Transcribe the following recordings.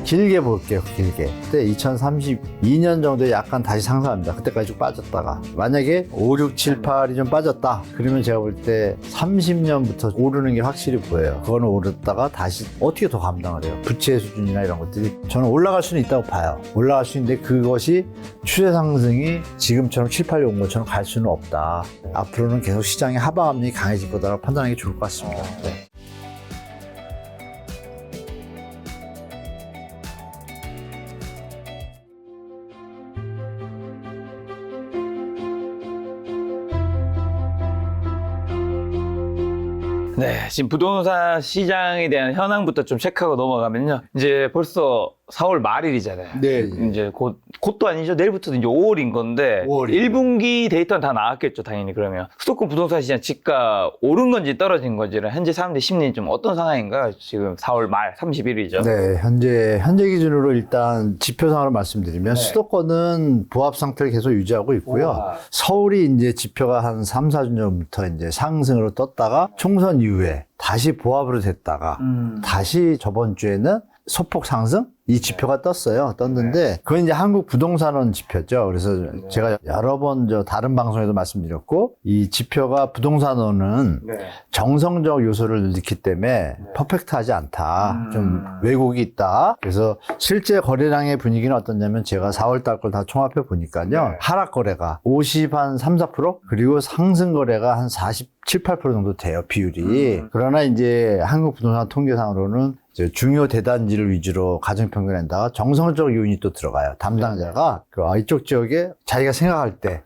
길게 볼게요, 길게. 그때 2032년 정도에 약간 다시 상승합니다. 그때까지 쭉 빠졌다가. 만약에 5, 6, 7, 8이 좀 빠졌다. 그러면 제가 볼 때 30년부터 오르는 게 확실히 보여요. 그거는 오르다가 다시 어떻게 더 감당을 해요? 부채 수준이나 이런 것들이 저는 올라갈 수는 있다고 봐요. 올라갈 수 있는데 그것이 추세 상승이 지금처럼 7, 8이 온 것처럼 갈 수는 없다. 앞으로는 계속 시장의 하방 압력이 강해질 거다라고 판단하는 게 좋을 것 같습니다. 네. 네, 지금 부동산 시장에 대한 현황부터 좀 체크하고 넘어가면요. 이제 벌써 4월 말일이잖아요. 네. 이제 곧도 아니죠. 내일부터도 이제 5월인 건데 5월이죠. 1분기 데이터는 다 나왔겠죠, 당연히. 그러면 수도권 부동산 시장 지가 오른 건지 떨어진 건지는 현재 사람들 심리는 좀 어떤 상황인가요? 지금 4월 말 31일이죠. 네, 현재 기준으로 일단 지표상으로 말씀드리면 네. 수도권은 보합 상태를 계속 유지하고 있고요. 우와. 서울이 이제 지표가 한 3, 4주 전부터 이제 상승으로 떴다가 총선 이후에 다시 보합으로 됐다가 다시 저번 주에는 소폭 상승? 이 지표가 떴어요. 떴는데 그건 이제 한국 부동산원 지표죠. 그래서 제가 여러 번 다른 방송에도 말씀드렸고 이 지표가 부동산원은 정성적 요소를 넣기 때문에 퍼펙트하지 않다. 좀 왜곡이 있다. 그래서 실제 거래량의 분위기는 어떠냐면 제가 4월 달 걸 다 총합해 보니까요. 하락 거래가 50 한 3, 4% 그리고 상승 거래가 한 47, 8% 정도 돼요. 비율이. 그러나 이제 한국 부동산 통계상으로는 이제 중요 대단지를 위주로 가정평균을 낸다가 정성적 요인이 또 들어가요. 담당자가 이쪽 지역에 자기가 생각할 때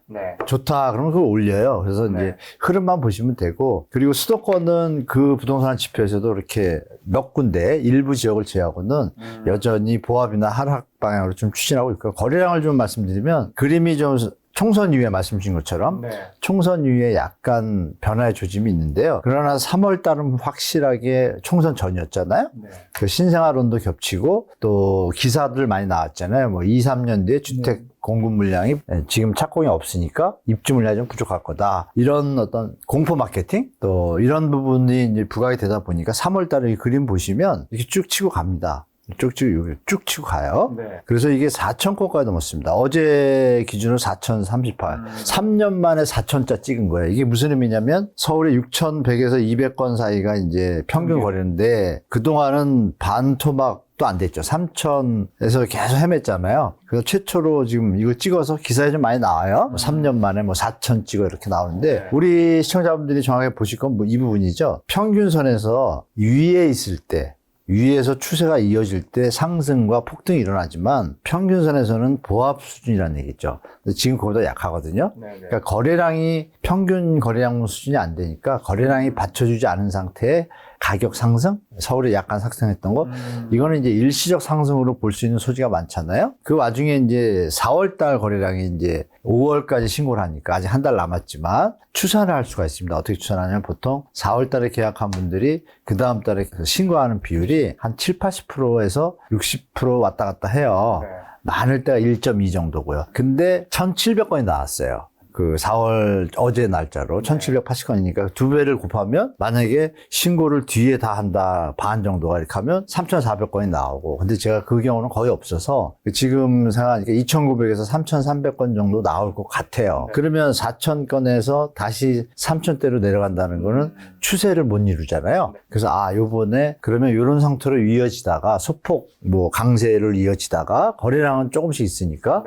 좋다 그러면 그걸 올려요. 그래서 이제 흐름만 보시면 되고 그리고 수도권은 그 부동산 지표에서도 이렇게 몇 군데 일부 지역을 제외하고는 여전히 보합이나 하락 방향으로 좀 추진하고 있고 거래량을 좀 말씀드리면 그림이 좀 총선 이후에 말씀 주신 것처럼 총선 이후에 약간 변화의 조짐이 있는데요. 그러나 3월 달은 확실하게 총선 전이었잖아요. 그 신생아론도 겹치고 또 기사들 많이 나왔잖아요. 뭐 2, 3년 뒤에 주택 공급 물량이 지금 착공이 없으니까 입주 물량이 좀 부족할 거다. 이런 어떤 공포 마케팅 또 이런 부분이 이제 부각이 되다 보니까 3월 달에 이 그림 보시면 이렇게 쭉 치고 갑니다. 쭉 치고 가요. 그래서 이게 4,000건까지 넘었습니다. 어제 기준으로 4,038. 3년 만에 4,000자 찍은 거예요. 이게 무슨 의미냐면 서울의 6,100에서 200건 사이가 이제 평균 거리인데 그동안은 반토막도 안 됐죠. 3,000에서 계속 헤맸잖아요. 그래서 최초로 지금 이거 찍어서 기사에 좀 많이 나와요. 3년 만에 4,000 찍어 이렇게 나오는데 우리 시청자분들이 정확하게 보실 건 이 부분이죠. 평균선에서 위에 있을 때 위에서 추세가 이어질 때 상승과 폭등이 일어나지만 평균선에서는 보합 수준이라는 얘기죠. 근데 지금 그보다 약하거든요. 그러니까 거래량이 평균 거래량 수준이 안 되니까 거래량이 받쳐주지 않은 상태에 가격 상승? 서울이 약간 상승했던 거? 이거는 이제 일시적 상승으로 볼 수 있는 소지가 많잖아요. 그 와중에 이제 4월 달 거래량이 이제 5월까지 신고를 하니까 아직 한 달 남았지만 추산을 할 수가 있습니다. 어떻게 추산하냐면 보통 4월 달에 계약한 분들이 그 다음 달에 신고하는 비율이 한 7, 80%에서 60% 왔다 갔다 해요. 많을 때가 1.2 정도고요. 근데 1,700건이 나왔어요. 그 4월 어제 날짜로 1,780건이니까 두 배를 곱하면 만약에 신고를 뒤에 다 한다 반 정도가 이렇게 하면 3,400건이 나오고 근데 제가 그 경우는 거의 없어서 지금 생각하니까 2,900에서 3,300건 정도 나올 것 같아요. 그러면 4,000건에서 다시 3,000대로 내려간다는 거는 추세를 못 이루잖아요. 그래서 요번에 그러면 이런 상태로 이어지다가 소폭 강세를 이어지다가 거래량은 조금씩 있으니까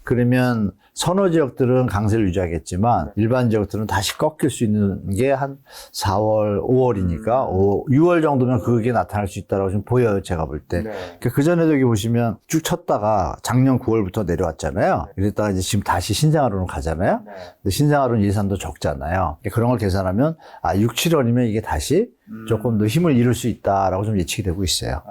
그러면 선호 지역들은 강세를 유지하겠지만 일반 지역들은 다시 꺾일 수 있는 게 한 4월, 5월이니까 6월 정도면 그게 나타날 수 있다고 좀 보여요. 제가 볼 때. 그 전에도 여기 보시면 쭉 쳤다가 작년 9월부터 내려왔잖아요. 이랬다가 이제 지금 다시 신생아론으로 가잖아요. 근데 신생아론 예산도 적잖아요. 그런 걸 계산하면 6, 7월이면 이게 다시 조금 더 힘을 잃을 수 있다라고 좀 예측이 되고 있어요.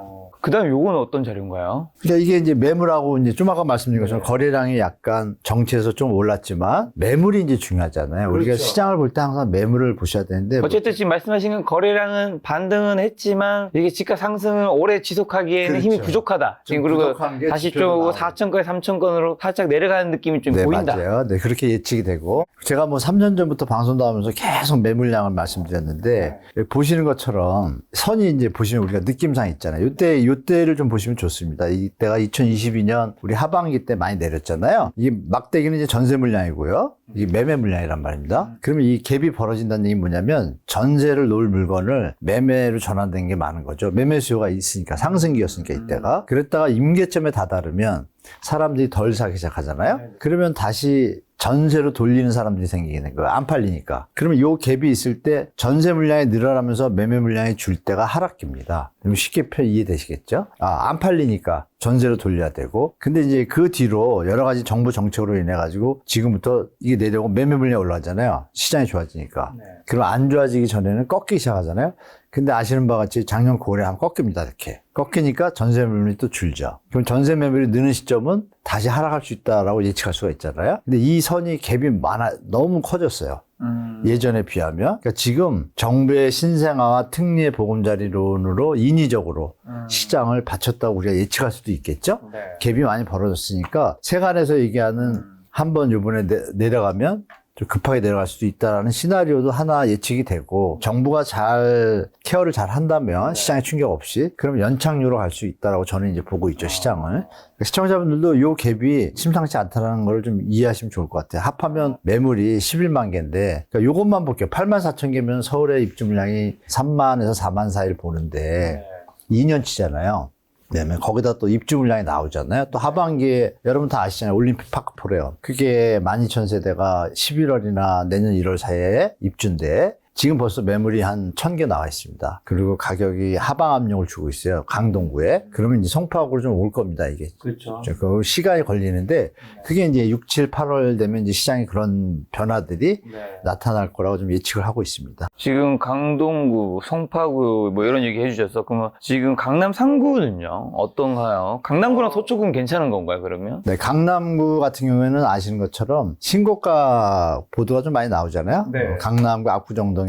그 다음에 요건 어떤 자료인가요? 그러니까 이게 이제 매물하고 이제 좀 아까 말씀드린 것처럼 거래량이 약간 정체에서 좀 올랐지만 매물이 이제 중요하잖아요. 우리가 시장을 볼 때 항상 매물을 보셔야 되는데 어쨌든 지금 말씀하신 건 거래량은 반등은 했지만 이게 지가 상승을 오래 지속하기에는 힘이 부족하다. 지금 그리고 다시 좀 4,000건에 3,000건으로 살짝 내려가는 느낌이 좀 보인다. 맞아요. 네, 그렇게 예측이 되고 제가 3년 전부터 방송도 하면서 계속 매물량을 말씀드렸는데 보시는 것처럼 선이 이제 보시면 우리가 느낌상 있잖아요. 이때 이때를 좀 보시면 좋습니다. 이때가 2022년 우리 하반기 때 많이 내렸잖아요. 이 막대기는 이제 전세 물량이고요. 이게 매매 물량이란 말입니다. 그러면 이 갭이 벌어진다는 얘기는 뭐냐면 전세를 놓을 물건을 매매로 전환된 게 많은 거죠. 매매 수요가 있으니까 상승기였으니까 이때가. 그랬다가 임계점에 다다르면 사람들이 덜 사기 시작하잖아요. 그러면 다시 전세로 돌리는 사람들이 생기는 거예요. 안 팔리니까. 그러면 요 갭이 있을 때 전세 물량이 늘어나면서 매매 물량이 줄 때가 하락기입니다. 그럼 쉽게 이해되시겠죠? 안 팔리니까 전세로 돌려야 되고. 근데 이제 그 뒤로 여러 가지 정부 정책으로 인해 가지고 지금부터 이게 내려오고 매매 물량이 올라가잖아요. 시장이 좋아지니까. 그럼 안 좋아지기 전에는 꺾이기 시작하잖아요. 근데 아시는 바와 같이 작년 9월에 한번 꺾입니다. 이렇게. 꺾이니까 전세 매물이 또 줄죠. 그럼 전세 매물이 느는 시점은 다시 하락할 수 있다라고 예측할 수가 있잖아요. 근데 이 선이 갭이 너무 커졌어요. 예전에 비하면. 그러니까 지금 정부의 신생아와 특례 보금자리론으로 인위적으로 시장을 받쳤다고 우리가 예측할 수도 있겠죠. 갭이 많이 벌어졌으니까 세간에서 얘기하는 한번 요번에 내려가면 좀 급하게 내려갈 수도 있다라는 시나리오도 하나 예측이 되고, 정부가 잘 케어를 잘 한다면 시장에 충격 없이 그러면 연착륙으로 갈 수 있다라고 저는 이제 보고 있죠, 시장을. 그러니까 시청자분들도 요 갭이 심상치 않다는 걸 좀 이해하시면 좋을 것 같아요. 합하면 매물이 11만 개인데, 그러니까 요것만 볼게요. 8만 4천 개면 서울의 입주 물량이 3만에서 4만 사이를 보는데 2년치잖아요. 네, 거기다 또 입주 물량이 나오잖아요. 또 하반기에 여러분 다 아시잖아요. 올림픽 파크 포레온. 그게 12,000세대가 11월이나 내년 1월 사이에 입주인데 지금 벌써 매물이 한 1,000개 나와 있습니다. 그리고 가격이 하방 압력을 주고 있어요. 강동구에. 그러면 이제 송파구로 좀 올 겁니다, 이게. 그렇죠. 그 시간이 걸리는데 그게 이제 6, 7, 8월 되면 이제 시장에 그런 변화들이 나타날 거라고 좀 예측을 하고 있습니다. 지금 강동구, 송파구 뭐 이런 얘기 해주셔서 그러면 지금 강남 3구는요 어떤가요? 강남구랑 서초구는 괜찮은 건가요, 그러면? 네, 강남구 같은 경우에는 아시는 것처럼 신고가 보도가 좀 많이 나오잖아요. 강남구 압구정동에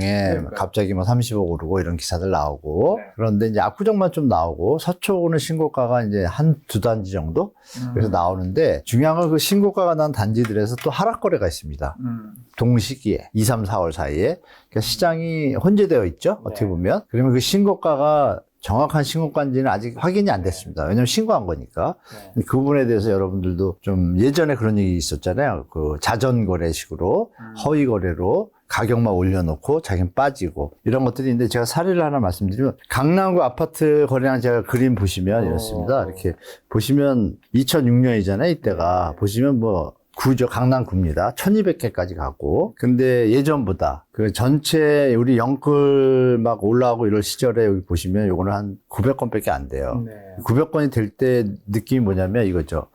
갑자기 뭐 30억 오르고 이런 기사들 나오고. 그런데 이제 압구정만 좀 나오고 서초구는 신고가가 이제 한 두 단지 정도 그래서 나오는데, 중요한 건 그 신고가가 난 단지들에서 또 하락 거래가 있습니다. 동시기에 2, 3, 4월 사이에. 그러니까 시장이 혼재되어 있죠, 어떻게 보면. 그러면 그 신고가가 정확한 신고가인지는 아직 확인이 안 됐습니다. 왜냐면 신고한 거니까. 그 부분에 대해서 여러분들도 좀 예전에 그런 얘기 있었잖아요. 그 자전거래식으로 허위 거래로 가격만 올려놓고 자기는 빠지고 이런 것들이 있는데, 제가 사례를 하나 말씀드리면 강남구 아파트 거래량 제가 그림 보시면 이렇습니다. 이렇게 보시면 2006년이잖아요. 이때가. 보시면 뭐 구죠. 강남구입니다. 1200개까지 가고. 근데 예전보다 그 전체 우리 영끌 막 올라오고 이럴 시절에 여기 보시면 요거는 한 900건밖에 안 돼요. 900건이 될 때 느낌이 뭐냐면 이거죠.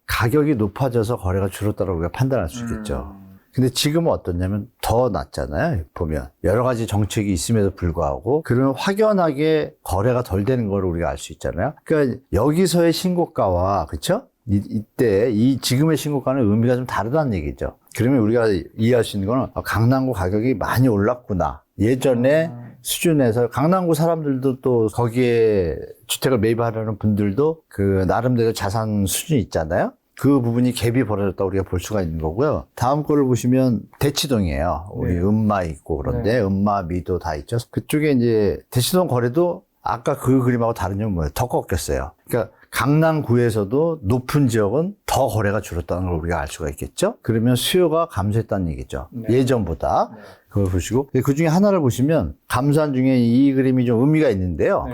가격이 높아져서 거래가 줄었다고 우리가 판단할 수 있겠죠. 근데 지금은 어떻냐면 더 낮잖아요. 보면 여러 가지 정책이 있음에도 불구하고 그러면 확연하게 거래가 덜 되는 걸 우리가 알 수 있잖아요. 그러니까 여기서의 신고가와 그렇죠? 이때 이 지금의 신고가는 의미가 좀 다르다는 얘기죠. 그러면 우리가 이해할 수 있는 거는 강남구 가격이 많이 올랐구나. 예전에 수준에서 강남구 사람들도 또 거기에 주택을 매입하려는 분들도 그 나름대로 자산 수준이 있잖아요. 그 부분이 갭이 벌어졌다고 우리가 볼 수가 있는 거고요. 다음 거를 보시면 대치동이에요. 우리 음마 있고 그런데 음마, 미도 다 있죠. 그쪽에 이제 대치동 거래도 아까 그 그림하고 다른 점은 뭐예요? 더 꺾였어요. 그러니까 강남구에서도 높은 지역은 더 거래가 줄었다는 걸 우리가 알 수가 있겠죠. 그러면 수요가 감소했다는 얘기죠. 예전보다. 그걸 보시고 그 중에 하나를 보시면 감소한 중에 이 그림이 좀 의미가 있는데요.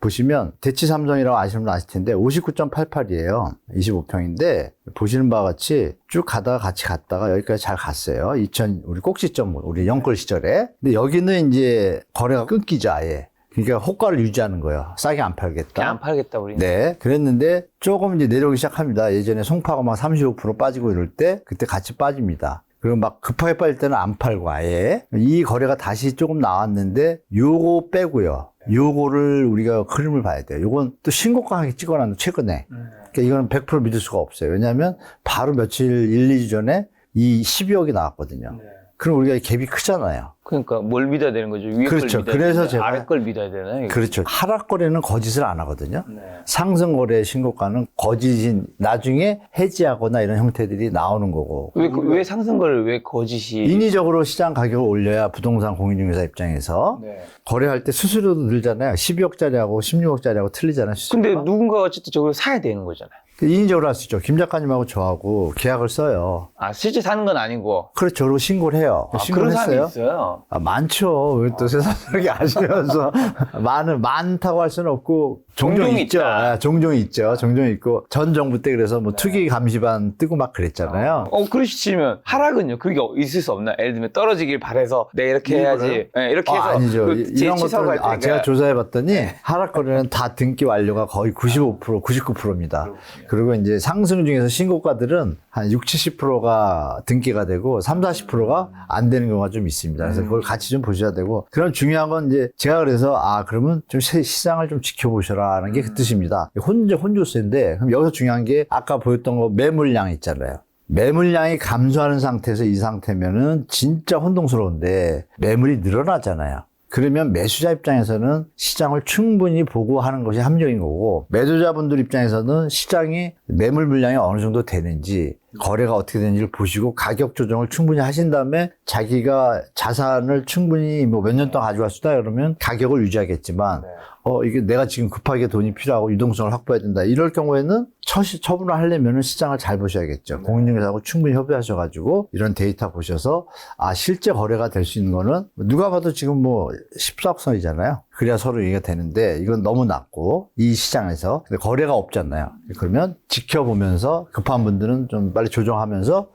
보시면 대치 삼성이라고 아시는 분 아실 텐데 59.88이에요. 25평인데 보시는 바와 같이 쭉 가다가 같이 갔다가 여기까지 잘 갔어요. 우리 꼭지점 우리 영끌 시절에. 근데 여기는 이제 거래가 끊기죠, 아예. 그러니까 호가를 유지하는 거예요. 싸게 안 팔겠다. 안 팔겠다, 우리. 네. 그랬는데 조금 이제 내려오기 시작합니다. 예전에 송파가 막 35% 빠지고 이럴 때 그때 같이 빠집니다. 그리고 막 급하게 빠질 때는 안 팔고 아예. 이 거래가 다시 조금 나왔는데 요거 빼고요. 요거를 우리가 그림을 봐야 돼요. 요건 또 신고가하게 찍어놨는데 최근에. 그러니까 이거는 100% 믿을 수가 없어요. 왜냐하면 바로 며칠 1, 2주 전에 이 12억이 나왔거든요. 그럼 우리가 갭이 크잖아요. 그러니까 뭘 믿어야 되는 거죠? 위에 그렇죠. 걸 믿어야 그래서 되나요? 제가- 아래 걸 믿어야 되나요? 이거? 그렇죠. 하락 거래는 거짓을 안 하거든요. 네. 상승 거래 신고가는 거짓인 나중에 해지하거나 이런 형태들이 나오는 거고. 왜 상승 거래를 왜 거짓이? 인위적으로 시장 가격을 올려야 부동산 공인중개사 입장에서 네. 거래할 때 수수료도 늘잖아요. 12억짜리하고 16억짜리하고 틀리잖아요. 근데 수수료가. 누군가 어쨌든 저걸 사야 되는 거잖아요. 인위적으로 할 수 있죠. 김 작가님하고 저하고 계약을 써요. 아, 실제 사는 건 아니고. 그렇죠. 그리고 신고를 해요. 아, 신고를 그런 사람이 했어요. 있어요. 아, 많죠. 왜 또 세상에 아시면서 많다고 할 수는 없고 종종 종종 있죠. 있다. 아, 종종 있죠. 종종 있고 전 정부 때 그래서 뭐 투기 감시반 뜨고 막 그랬잖아요. 그러시면 하락은요? 그게 있을 수 없나? 예를 들면 떨어지길 바래서 내가 이렇게 해야지. 네, 이렇게 해서 아니죠. 그 이런 지사고 할 것들 테니까. 제가 조사해 봤더니 하락거래는 다 등기 완료가 거의 95%, 99%입니다. 그리고 이제 상승 중에서 신고가들은 한 60, 70%가 등기가 되고 30, 40%가 안 되는 경우가 좀 있습니다. 그래서 그걸 같이 좀 보셔야 되고, 그럼 중요한 건 이제 제가 그래서 그러면 좀 시장을 좀 지켜보셔라는 게 그 뜻입니다. 혼조세인데, 그럼 여기서 중요한 게 아까 보였던 거 매물량 있잖아요. 매물량이 감소하는 상태에서 이 상태면은 진짜 혼동스러운데 매물이 늘어나잖아요. 그러면 매수자 입장에서는 시장을 충분히 보고 하는 것이 합리적인 거고, 매도자분들 입장에서는 시장이 매물 물량이 어느 정도 되는지, 거래가 어떻게 되는지를 보시고 가격 조정을 충분히 하신 다음에 자기가 자산을 충분히 뭐 몇 년 동안 가져갈 수 있다 그러면 가격을 유지하겠지만, 이게 내가 지금 급하게 돈이 필요하고 유동성을 확보해야 된다. 이럴 경우에는 처분을 하려면 시장을 잘 보셔야겠죠. 공인중개사하고 충분히 협의하셔가지고 이런 데이터 보셔서 실제 거래가 될 수 있는 거는 누가 봐도 지금 뭐 14억선이잖아요. 그래야 서로 얘기가 되는데 이건 너무 낮고 이 시장에서 근데 거래가 없잖아요. 그러면 지켜보면서 급한 분들은 좀 빨리 조정하면서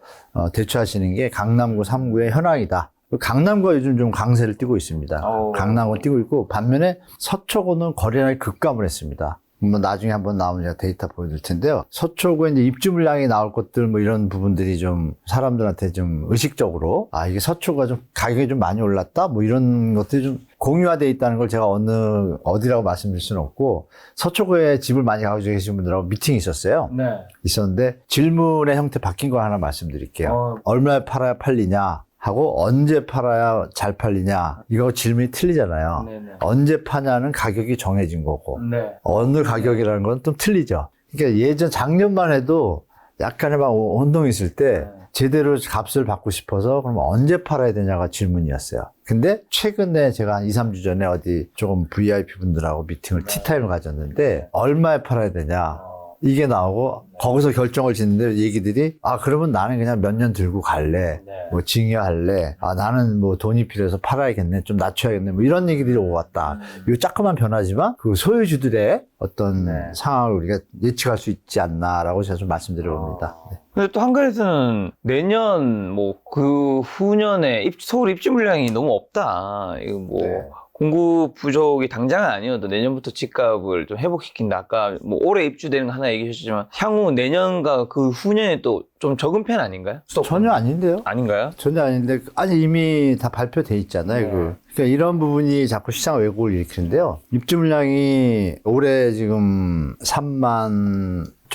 대처하시는 게 강남구 3구의 현황이다. 강남구가 요즘 좀 강세를 띠고 있습니다. 강남구가 띠고 있고 반면에 서초구는 거래량이 급감을 했습니다. 뭐 나중에 한번 나오면 제가 데이터 보여드릴 텐데요. 서초구에 이제 입주 물량이 나올 것들 뭐 이런 부분들이 좀 사람들한테 좀 의식적으로 이게 서초구가 좀 가격이 좀 많이 올랐다 뭐 이런 것들이 좀 공유화되어 있다는 걸 제가 어디라고 말씀드릴 수는 없고, 서초구에 집을 많이 가지고 계신 분들하고 미팅이 있었어요. 네. 있었는데 질문의 형태 바뀐 거 하나 말씀드릴게요. 얼마에 팔아야 팔리냐 하고 언제 팔아야 잘 팔리냐, 이거 질문이 틀리잖아요. 네네. 언제 파냐는 가격이 정해진 거고 네. 어느 가격이라는 건 좀 틀리죠. 그러니까 작년만 해도 약간의 막 혼동이 있을 때 제대로 값을 받고 싶어서 그럼 언제 팔아야 되냐가 질문이었어요. 근데 최근에 제가 한 2, 3주 전에 어디 조금 VIP 분들하고 미팅을 티타임을 가졌는데 얼마에 팔아야 되냐 이게 나오고 거기서 결정을 짓는데 얘기들이 그러면 나는 그냥 몇 년 들고 갈래. 뭐 증여할래. 나는 뭐 돈이 필요해서 팔아야겠네. 좀 낮춰야겠네. 뭐 이런 얘기들이 오고 왔다. 이 조그만 변화지만 그 소유주들의 어떤 상황을 우리가 예측할 수 있지 않나라고 제가 좀 말씀드려 봅니다. 네. 근데 또 한간에서는 내년 뭐 그 후년에 서울 입주 물량이 너무 없다. 이거 뭐 공급 부족이 당장은 아니어도 내년부터 집값을 좀 회복시킨다. 아까 뭐 올해 입주되는 거 하나 얘기해 주셨지만 향후 내년과 그 후년에 또 좀 적은 편 아닌가요? 전혀 아닌데요. 아닌가요? 전혀 아닌데 이미 다 발표돼 있잖아요. 그러니까 이런 부분이 자꾸 시장 왜곡을 일으키는데요. 입주 물량이 올해 지금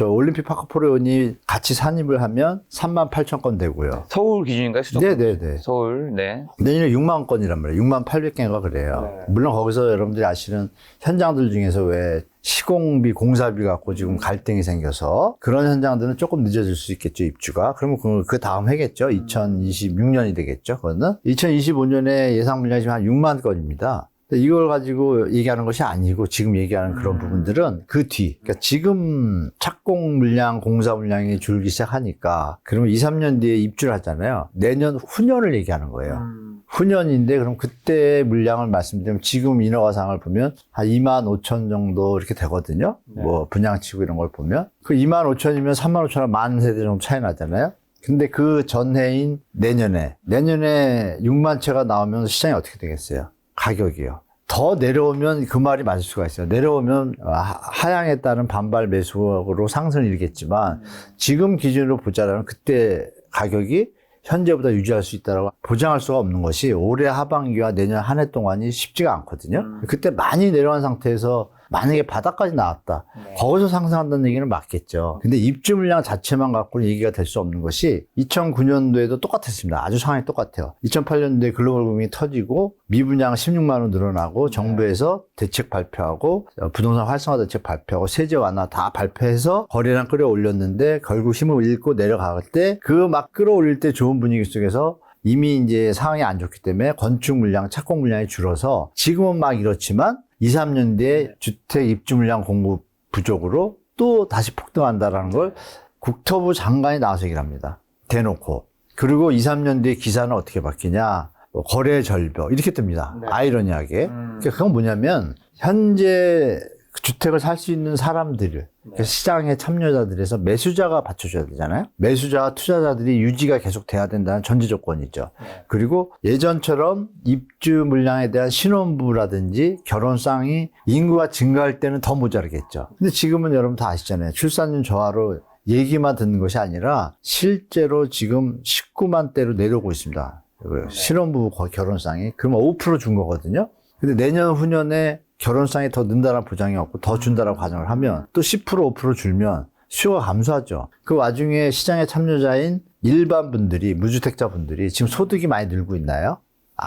올림픽 파크포레온이 같이 산입을 하면 3만 8천 건 되고요. 서울 기준인가요? 수도권? 네네네. 서울, 네. 내년에 6만 건이란 말이에요. 6만 800개가 그래요. 물론 거기서 여러분들이 아시는 현장들 중에서 왜 시공비, 공사비 갖고 지금 갈등이 생겨서 그런 현장들은 조금 늦어질 수 있겠죠, 입주가. 그러면 그 다음 해겠죠. 2026년이 되겠죠, 그거는. 2025년에 예상 물량이 지금 한 6만 건입니다. 이걸 가지고 얘기하는 것이 아니고 지금 얘기하는 그런 부분들은 그 뒤. 그러니까 지금 착공 물량, 공사 물량이 줄기 시작하니까 그러면 2, 3년 뒤에 입주를 하잖아요. 내년 후년을 얘기하는 거예요. 후년인데 그럼 그때 물량을 말씀드리면 지금 인허가상을 보면 한 2만 5천 정도 이렇게 되거든요. 뭐 분양치고 이런 걸 보면. 그 2만 5천이면 3만 5천원 만 세대 정도 차이 나잖아요. 근데 그 전해인 내년에 6만 채가 나오면 시장이 어떻게 되겠어요? 가격이요. 더 내려오면 그 말이 맞을 수가 있어요. 내려오면 하향에 따른 반발 매수로 상승을 일겠지만 지금 기준으로 보자면 그때 가격이 현재보다 유지할 수 있다고 보장할 수가 없는 것이 올해 하반기와 내년 한 해 동안이 쉽지가 않거든요. 그때 많이 내려간 상태에서 만약에 바닥까지 나왔다. 네. 거기서 상승한다는 얘기는 맞겠죠. 근데 입주 물량 자체만 갖고는 얘기가 될 수 없는 것이 2009년도에도 똑같았습니다. 아주 상황이 똑같아요. 2008년도에 글로벌 붐이 터지고 미분양 16만 원 늘어나고 정부에서 대책 발표하고 부동산 활성화 대책 발표하고 세제 완화 다 발표해서 거래량 끌어올렸는데 결국 힘을 잃고 내려갈 때 그 막 끌어올릴 때 좋은 분위기 속에서 이미 이제 상황이 안 좋기 때문에 건축 물량, 착공 물량이 줄어서 지금은 막 이렇지만 2, 3년 뒤에 주택 입주 물량 공급 부족으로 또 다시 폭등한다라는 걸 국토부 장관이 나와서 얘기를 합니다. 대놓고. 그리고 2, 3년 뒤에 기사는 어떻게 바뀌냐. 거래 절벽 이렇게 뜹니다. 네. 아이러니하게. 그러니까 그건 뭐냐면 현재 주택을 살 수 있는 사람들을 그러니까 시장의 참여자들에서 매수자가 받쳐줘야 되잖아요. 매수자와 투자자들이 유지가 계속 돼야 된다는 전제 조건이죠. 그리고 예전처럼 입주 물량에 대한 신혼부라든지 결혼쌍이 인구가 증가할 때는 더 모자르겠죠. 근데 지금은 여러분 다 아시잖아요. 출산율 저하로 얘기만 듣는 것이 아니라 실제로 지금 19만 대로 내려오고 있습니다. 신혼부 결혼쌍이. 그러면 5%준 거거든요. 근데 내년 후년에 결혼쌍이 더 는다는 보장이 없고 더 준다라고 가정을 하면 또 10% 5% 줄면 수요가 감소하죠. 그 와중에 시장의 참여자인 일반 분들이 무주택자 분들이 지금 소득이 많이 늘고 있나요?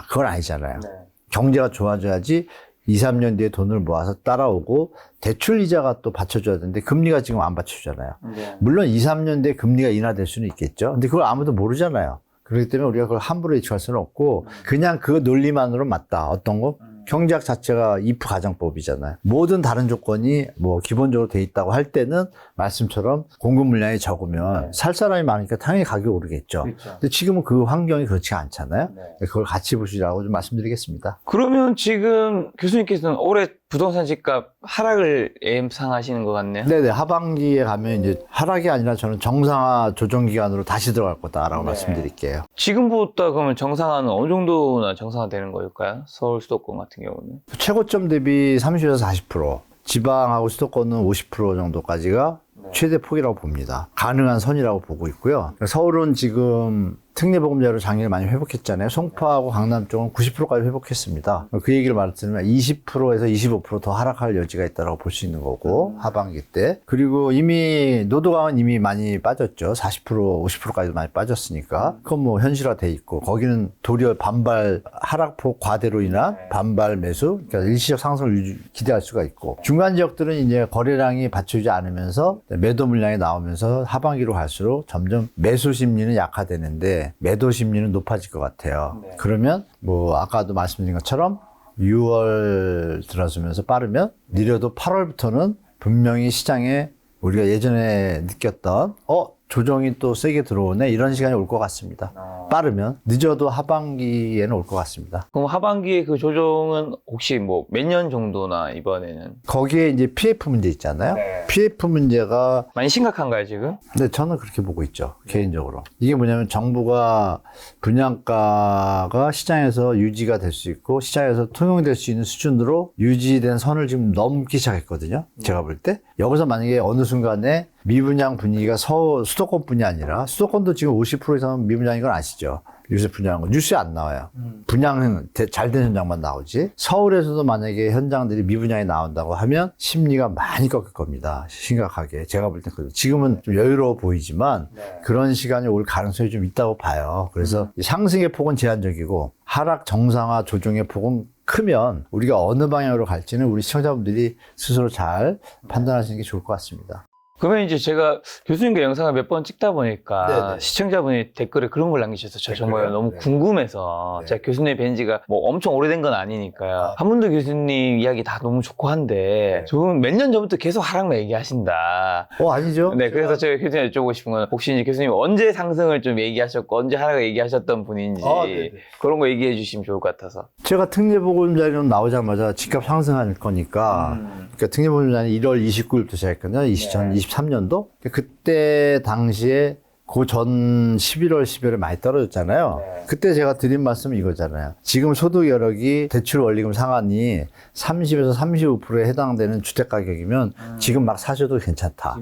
그건 아니잖아요. 네. 경제가 좋아져야지 2, 3년 뒤에 돈을 모아서 따라오고 대출 이자가 또 받쳐줘야 되는데 금리가 지금 안 받쳐주잖아요. 네. 물론 2, 3년 뒤에 금리가 인하될 수는 있겠죠. 근데 그걸 아무도 모르잖아요. 그렇기 때문에 우리가 그걸 함부로 예측할 수는 없고 그냥 그 논리만으로 맞다. 어떤 거? 경제학 자체가 if 가정법이잖아요. 모든 다른 조건이 뭐 기본적으로 돼 있다고 할 때는 말씀처럼 공급 물량이 적으면 살 사람이 많으니까 당연히 가격이 오르겠죠. 그렇죠. 근데 지금은 그 환경이 그렇지 않잖아요. 네. 그걸 같이 보시라고 좀 말씀드리겠습니다. 그러면 지금 교수님께서는 올해 부동산 집값 하락을 예상하시는 것 같네요. 네네. 하반기에 가면 이제 하락이 아니라 저는 정상화 조정 기간으로 다시 들어갈 거다라고 말씀드릴게요. 지금부터 그러면 정상화는 어느 정도나 정상화되는 걸까요? 서울 수도권 같은 경우는. 최고점 대비 30에서 40%, 지방하고 수도권은 50% 정도까지가 최대 폭이라고 봅니다. 가능한 선이라고 보고 있고요. 서울은 지금 특례보금자료 장려를 많이 회복했잖아요. 송파하고 강남 쪽은 90%까지 회복했습니다. 그 얘기를 말씀드리면 20%에서 25% 더 하락할 여지가 있다고 볼 수 있는 거고 하반기 때. 그리고 이미 노도강은 이미 많이 빠졌죠. 40% 50%까지 많이 빠졌으니까 그건 뭐 현실화돼 있고 거기는 도리어 반발 하락폭 과대로 인한 반발 매수, 그러니까 일시적 상승을 기대할 수가 있고 중간 지역들은 이제 거래량이 받쳐주지 않으면서 매도 물량이 나오면서 하반기로 갈수록 점점 매수 심리는 약화되는데 매도 심리는 높아질 것 같아요. 네. 그러면 뭐 아까도 말씀드린 것처럼 6월 들어서면서 빠르면 느려도 8월부터는 분명히 시장에 우리가 예전에 느꼈던 조정이 또 세게 들어오네 이런 시간이 올 것 같습니다. 빠르면 늦어도 하반기에는 올 것 같습니다. 그럼 하반기에 그 조정은 혹시 뭐 몇 년 정도나 이번에는? 거기에 이제 PF 문제 있잖아요. PF 문제가 많이 심각한가요 지금? 네, 저는 그렇게 보고 있죠. 개인적으로. 이게 뭐냐면 정부가 분양가가 시장에서 유지가 될 수 있고 시장에서 통용될 수 있는 수준으로 유지된 선을 지금 넘기 시작했거든요. 제가 볼 때. 여기서 만약에 어느 순간에 미분양 분위기가 수도권뿐이 아니라 수도권도 지금 50% 이상은 미분양인 건 아시죠? 요새 분양한 거 뉴스에 안 나와요. 분양은 잘 된 현장만 나오지. 서울에서도 만약에 현장들이 미분양이 나온다고 하면 심리가 많이 꺾일 겁니다. 심각하게. 제가 볼 때 지금은 좀 여유로워 보이지만 그런 시간이 올 가능성이 좀 있다고 봐요. 그래서 상승의 폭은 제한적이고 하락 정상화 조정의 폭은 크면 우리가 어느 방향으로 갈지는 우리 시청자분들이 스스로 잘 판단하시는 게 좋을 것 같습니다. 그러면 이제 제가 교수님과 영상을 몇 번 찍다 보니까 네네. 시청자분이 댓글에 그런 걸 남기셔서 저 정말 댓글이요? 너무 네. 궁금해서 네. 제가 교수님 뵌 지가 뭐 엄청 오래된 건 아니니까요. 한문도 교수님 이야기 다 너무 좋고 한데 저는 몇 년 전부터 계속 하락만 얘기하신다. 아니죠? 네, 그래서 제가 교수님 여쭤보고 싶은 건 혹시 이제 교수님 언제 상승을 좀 얘기하셨고 언제 하락을 얘기하셨던 분인지 네네. 그런 거 얘기해 주시면 좋을 것 같아서. 제가 특례보금자료 나오자마자 집값 상승할 거니까 그러니까 특례보금자료 1월 29일부터 시작했거든요. 2023년도. 그때 당시에 그 전 11월, 12월에 많이 떨어졌잖아요. 그때 제가 드린 말씀은 이거잖아요. 지금 소득 여력이 대출 원리금 상한이 30에서 35%에 해당되는 주택 가격이면 지금 막 사셔도 괜찮다.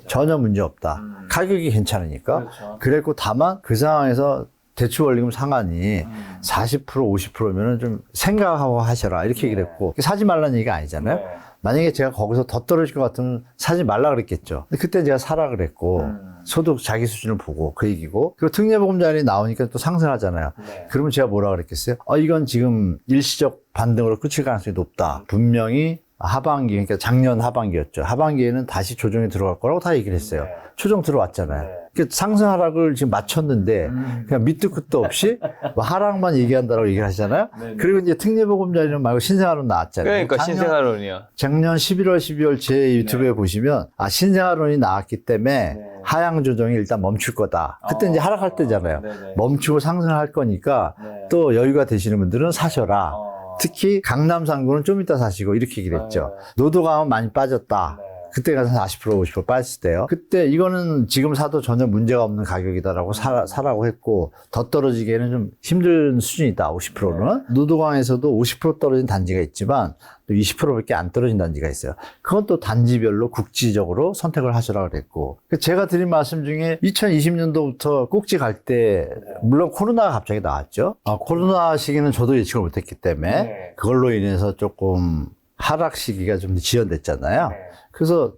전혀 문제 없다. 가격이 괜찮으니까. 그렇죠. 그랬고 다만 그 상황에서 대출 원리금 상한이 40%, 50%면은 좀 생각하고 하셔라. 이렇게 얘기를 했고. 사지 말라는 얘기가 아니잖아요. 만약에 제가 거기서 더 떨어질 것 같으면 사지 말라 그랬겠죠. 근데 그때 제가 사라 그랬고 소득 자기 수준을 보고 그 얘기고 그리고 특례보금자리 나오니까 또 상승하잖아요. 네. 그러면 제가 뭐라 그랬겠어요? 이건 지금 일시적 반등으로 끝일 가능성이 높다. 분명히 하반기, 그러니까 작년 하반기였죠. 하반기에는 다시 조정이 들어갈 거라고 다 얘기를 했어요. 네. 조정 들어왔잖아요. 그러니까 상승 하락을 지금 맞췄는데 그냥 밑도 끝도 없이 뭐 하락만 얘기한다고 얘기를 하시잖아요. 그리고 이제 특례보금자리는 말고 신생아론 나왔잖아요. 그러니까 작년, 신생아론이요. 작년 11월, 12월 제 유튜브에 보시면 신생아론이 나왔기 때문에 하향 조정이 일단 멈출 거다. 그때 이제 하락할 때잖아요. 멈추고 상승할 거니까 또 여유가 되시는 분들은 사셔라. 특히 강남 상구는 좀 이따 사시고 이렇게 얘기를 했죠. 노도강은 많이 빠졌다. 그때 가서 40% 50% 빠졌을 때요. 그때 이거는 지금 사도 전혀 문제가 없는 가격이다라고 사라고 했고 더 떨어지기에는 좀 힘든 수준이다. 50%는. 노도강에서도 50% 떨어진 단지가 있지만 또 20%밖에 안 떨어진 단지가 있어요. 그건 또 단지별로 국지적으로 선택을 하시라고 그랬고. 제가 드린 말씀 중에 2020년도부터 꼭지 갈 때 물론 코로나가 갑자기 나왔죠. 코로나 시기는 저도 예측을 못했기 때문에 그걸로 인해서 조금 하락 시기가 좀 지연됐잖아요. 그래서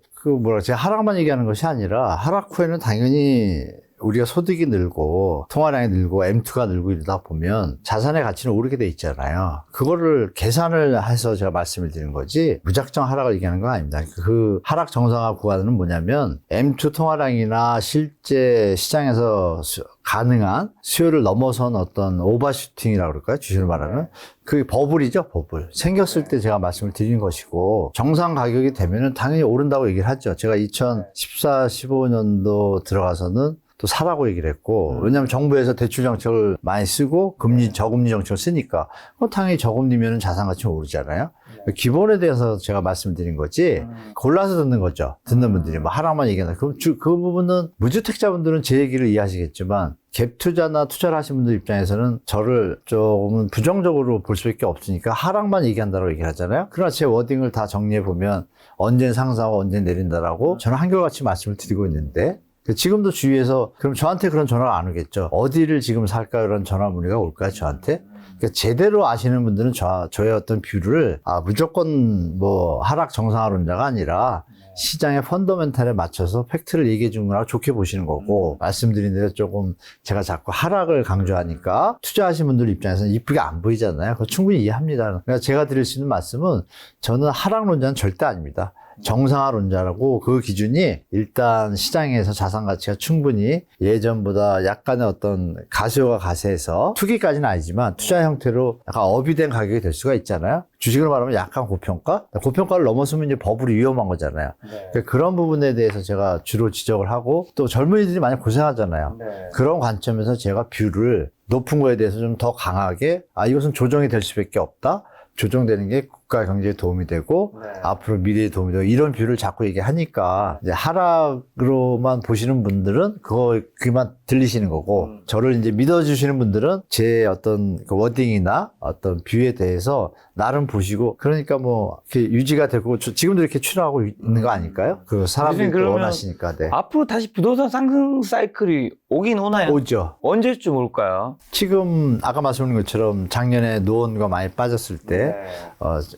제가 하락만 얘기하는 것이 아니라 하락 후에는 당연히 우리가 소득이 늘고 통화량이 늘고 M2가 늘고 이러다 보면 자산의 가치는 오르게 돼 있잖아요. 그거를 계산을 해서 제가 말씀을 드리는 거지 무작정 하락을 얘기하는 건 아닙니다. 그 하락 정상화 구간은 뭐냐면 M2 통화량이나 실제 시장에서 가능한 수요를 넘어선 어떤 오버슈팅이라고 그럴까요? 주식으로 말하면. 그게 버블이죠, 버블. 생겼을 때 제가 말씀을 드리는 것이고, 정상 가격이 되면은 당연히 오른다고 얘기를 하죠. 제가 2014, 15년도 들어가서는 또 사라고 얘기를 했고, 왜냐하면 정부에서 대출 정책을 많이 쓰고, 저금리 정책을 쓰니까, 당연히 저금리면은 자산 가치가 오르잖아요. 기본에 대해서 제가 말씀드린 거지, 골라서 듣는 거죠. 듣는 분들이 뭐 하락만 얘기한다. 그럼 그 부분은 무주택자분들은 제 얘기를 이해하시겠지만, 갭 투자나 투자를 하신 분들 입장에서는 저를 조금은 부정적으로 볼 수밖에 없으니까 하락만 얘기한다고 얘기를 하잖아요. 그러나 제 워딩을 다 정리해보면 언제 상승하고 언제 내린다라고 저는 한결같이 말씀을 드리고 있는데 지금도 주위에서 그럼 저한테 그런 전화가 안 오겠죠. 어디를 지금 살까 그런 전화 문의가 올까요, 저한테? 그러니까 제대로 아시는 분들은 저의 어떤 뷰를 무조건 뭐 하락 정상화론자가 아니라 시장의 펀더멘탈에 맞춰서 팩트를 얘기해 준 거라고 좋게 보시는 거고 말씀드린 대로 조금 제가 자꾸 하락을 강조하니까 투자하신 분들 입장에서는 이쁘게 안 보이잖아요. 그거 충분히 이해합니다. 그러니까 제가 드릴 수 있는 말씀은 저는 하락론자는 절대 아닙니다. 정상화론자라고 그 기준이 일단 시장에서 자산 가치가 충분히 예전보다 약간의 어떤 가수요가 가세해서 투기까지는 아니지만 투자 형태로 약간 업이 된 가격이 될 수가 있잖아요. 주식으로 말하면 약간 고평가? 고평가를 넘어서면 이제 버블이 위험한 거잖아요. 그러니까 그런 부분에 대해서 제가 주로 지적을 하고 또 젊은이들이 많이 고생하잖아요. 그런 관점에서 제가 뷰를 높은 거에 대해서 좀 더 강하게 이것은 조정이 될 수밖에 없다. 조정되는 게 국가 경제에 도움이 되고 앞으로 미래에 도움이 되고 이런 뷰를 자꾸 얘기하니까 이제 하락으로만 보시는 분들은 그만 들리시는 거고 저를 이제 믿어주시는 분들은 제 어떤 그 워딩이나 어떤 뷰에 대해서 나름 보시고 그러니까 뭐 이렇게 유지가 되고 지금도 이렇게 출하고 있는 거 아닐까요? 그 사람들이 또 원하시니까. 네. 앞으로 다시 부동산 상승 사이클이 오긴 오나요? 오죠. 언제쯤 올까요? 지금 아까 말씀드린 것처럼 작년에 노원과 많이 빠졌을 때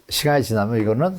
시간이 지나면 이거는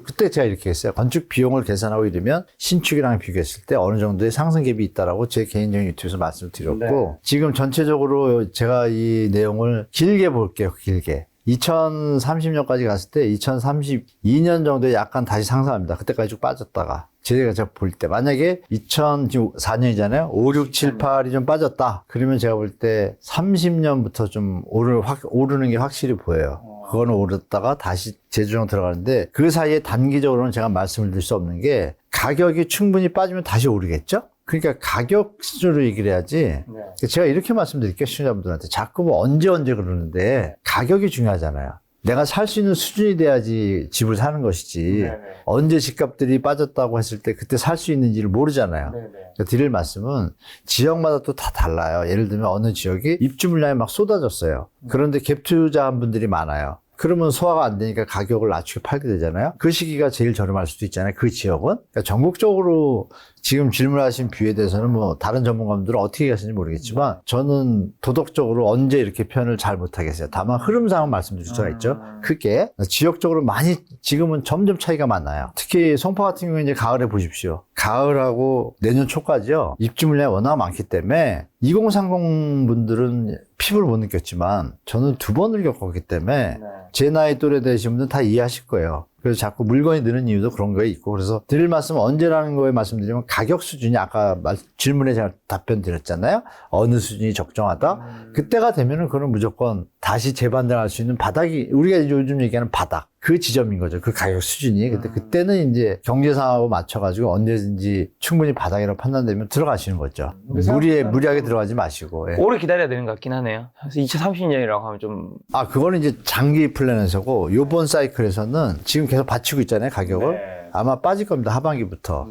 그때 제가 이렇게 했어요. 건축 비용을 계산하고 이러면 신축이랑 비교했을 때 어느 정도의 상승 갭이 있다라고 제 개인적인 유튜브에서 말씀을 드렸고 지금 전체적으로 제가 이 내용을 길게 볼게요. 길게. 2030년까지 갔을 때 2032년 정도에 약간 다시 상승합니다. 그때까지 쭉 빠졌다가 제가 볼 때 만약에 2004년이잖아요. 5, 6, 7, 8이 좀 빠졌다. 그러면 제가 볼 때 30년부터 좀 오르는 게 확실히 보여요. 그거는 오르다가 다시 재조정 들어가는데 그 사이에 단기적으로는 제가 말씀을 드릴 수 없는 게 가격이 충분히 빠지면 다시 오르겠죠? 그러니까 가격 수준으로 얘기를 해야지. 제가 이렇게 말씀드릴게요. 시청자분들한테. 자꾸 뭐 언제 그러는데 가격이 중요하잖아요. 내가 살 수 있는 수준이 돼야지 집을 사는 것이지. 언제 집값들이 빠졌다고 했을 때 그때 살 수 있는지를 모르잖아요. 그러니까 드릴 말씀은 지역마다 또 다 달라요. 예를 들면 어느 지역이 입주 물량이 막 쏟아졌어요. 그런데 갭 투자한 분들이 많아요. 그러면 소화가 안 되니까 가격을 낮추게 팔게 되잖아요. 그 시기가 제일 저렴할 수도 있잖아요. 그 지역은. 그러니까 전국적으로 지금 질문하신 뷰에 대해서는 뭐 다른 전문가분들은 어떻게 하시는지 모르겠지만 저는 도덕적으로 언제 이렇게 표현을 잘 못하겠어요. 다만 흐름상은 말씀드릴 수가 있죠. 크게. 지역적으로 많이 지금은 점점 차이가 많아요. 특히 송파 같은 경우는 이제 가을에 보십시오. 가을하고 내년 초까지요. 입주 물량이 워낙 많기 때문에 2030 분들은 피부를 못 느꼈지만 저는 2번을 겪었기 때문에 제 나이 또래 되신 분들은 다 이해하실 거예요. 그래서 자꾸 물건이 느는 이유도 그런 거에 있고 그래서 드릴 말씀은 언제라는 거에 말씀드리면 가격 수준이 아까 질문에 제가 답변 드렸잖아요. 어느 수준이 적정하다. 그때가 되면은 그건 무조건 다시 재반등할 수 있는 바닥이 우리가 요즘 얘기하는 바닥. 그 지점인 거죠. 그 가격 수준이. 근데 그때는 이제 경제상하고 맞춰가지고 언제든지 충분히 바닥이라고 판단되면 들어가시는 거죠. 무리하게 들어가지 마시고. 예. 오래 기다려야 되는 것 같긴 하네요. 2030년이라고 하면 좀. 그거는 이제 장기 플랜에서고 요번 사이클에서는 지금 계속 받치고 있잖아요. 가격을. 아마 빠질 겁니다. 하반기부터.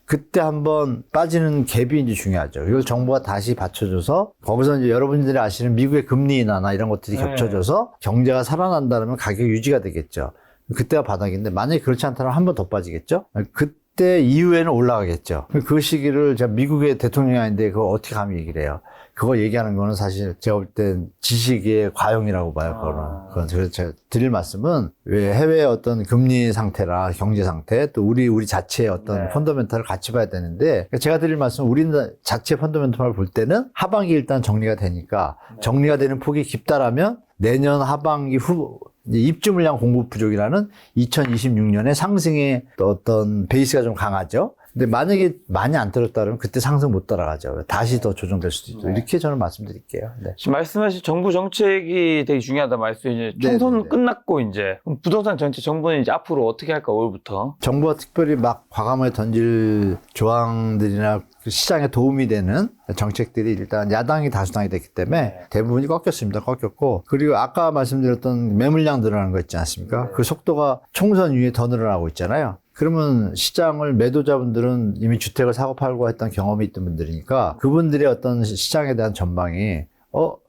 그때 한번 빠지는 갭이 이제 중요하죠. 이걸 정부가 다시 받쳐줘서 거기서 이제 여러분들이 아시는 미국의 금리 인하나 이런 것들이 겹쳐져서 경제가 살아난다면 가격 유지가 되겠죠. 그때가 바닥인데 만약에 그렇지 않다면 한 번 더 빠지겠죠. 그때 이후에는 올라가겠죠. 그 시기를 제가 미국의 대통령이 아닌데 그거 어떻게 감히 얘기를 해요. 그거 얘기하는 거는 사실 제가 볼 땐 지식의 과용이라고 봐요. 그거는. 그래서 제가 드릴 말씀은 왜 해외의 어떤 금리 상태라 경제 상태 또 우리 자체의 어떤 펀더멘탈을 같이 봐야 되는데 제가 드릴 말씀은 우리 자체 펀더멘탈을 볼 때는 하반기 일단 정리가 되니까 정리가 되는 폭이 깊다라면 내년 하반기 후 입주 물량 공급 부족이라는 2026년에 상승의 어떤 베이스가 좀 강하죠. 근데 만약에 많이 안 떨어졌다 그러면 그때 상승 못 따라가죠. 다시 더 조정될 수도 있고 이렇게 저는 말씀드릴게요. 네. 지금 말씀하신 정부 정책이 되게 중요하다 말씀. 이제 총선은 끝났고 이제 그럼 부동산 정책 정부는 이제 앞으로 어떻게 할까 올부터? 정부가 특별히 막 과감하게 던질 조항들이나 시장에 도움이 되는 정책들이 일단 야당이 다수당이 됐기 때문에 대부분이 꺾였습니다. 꺾였고 그리고 아까 말씀드렸던 매물량 늘어나는 거 있지 않습니까? 그 속도가 총선 이후에 더 늘어나고 있잖아요. 그러면 시장을 매도자분들은 이미 주택을 사고 팔고 했던 경험이 있던 분들이니까 그분들의 어떤 시장에 대한 전망이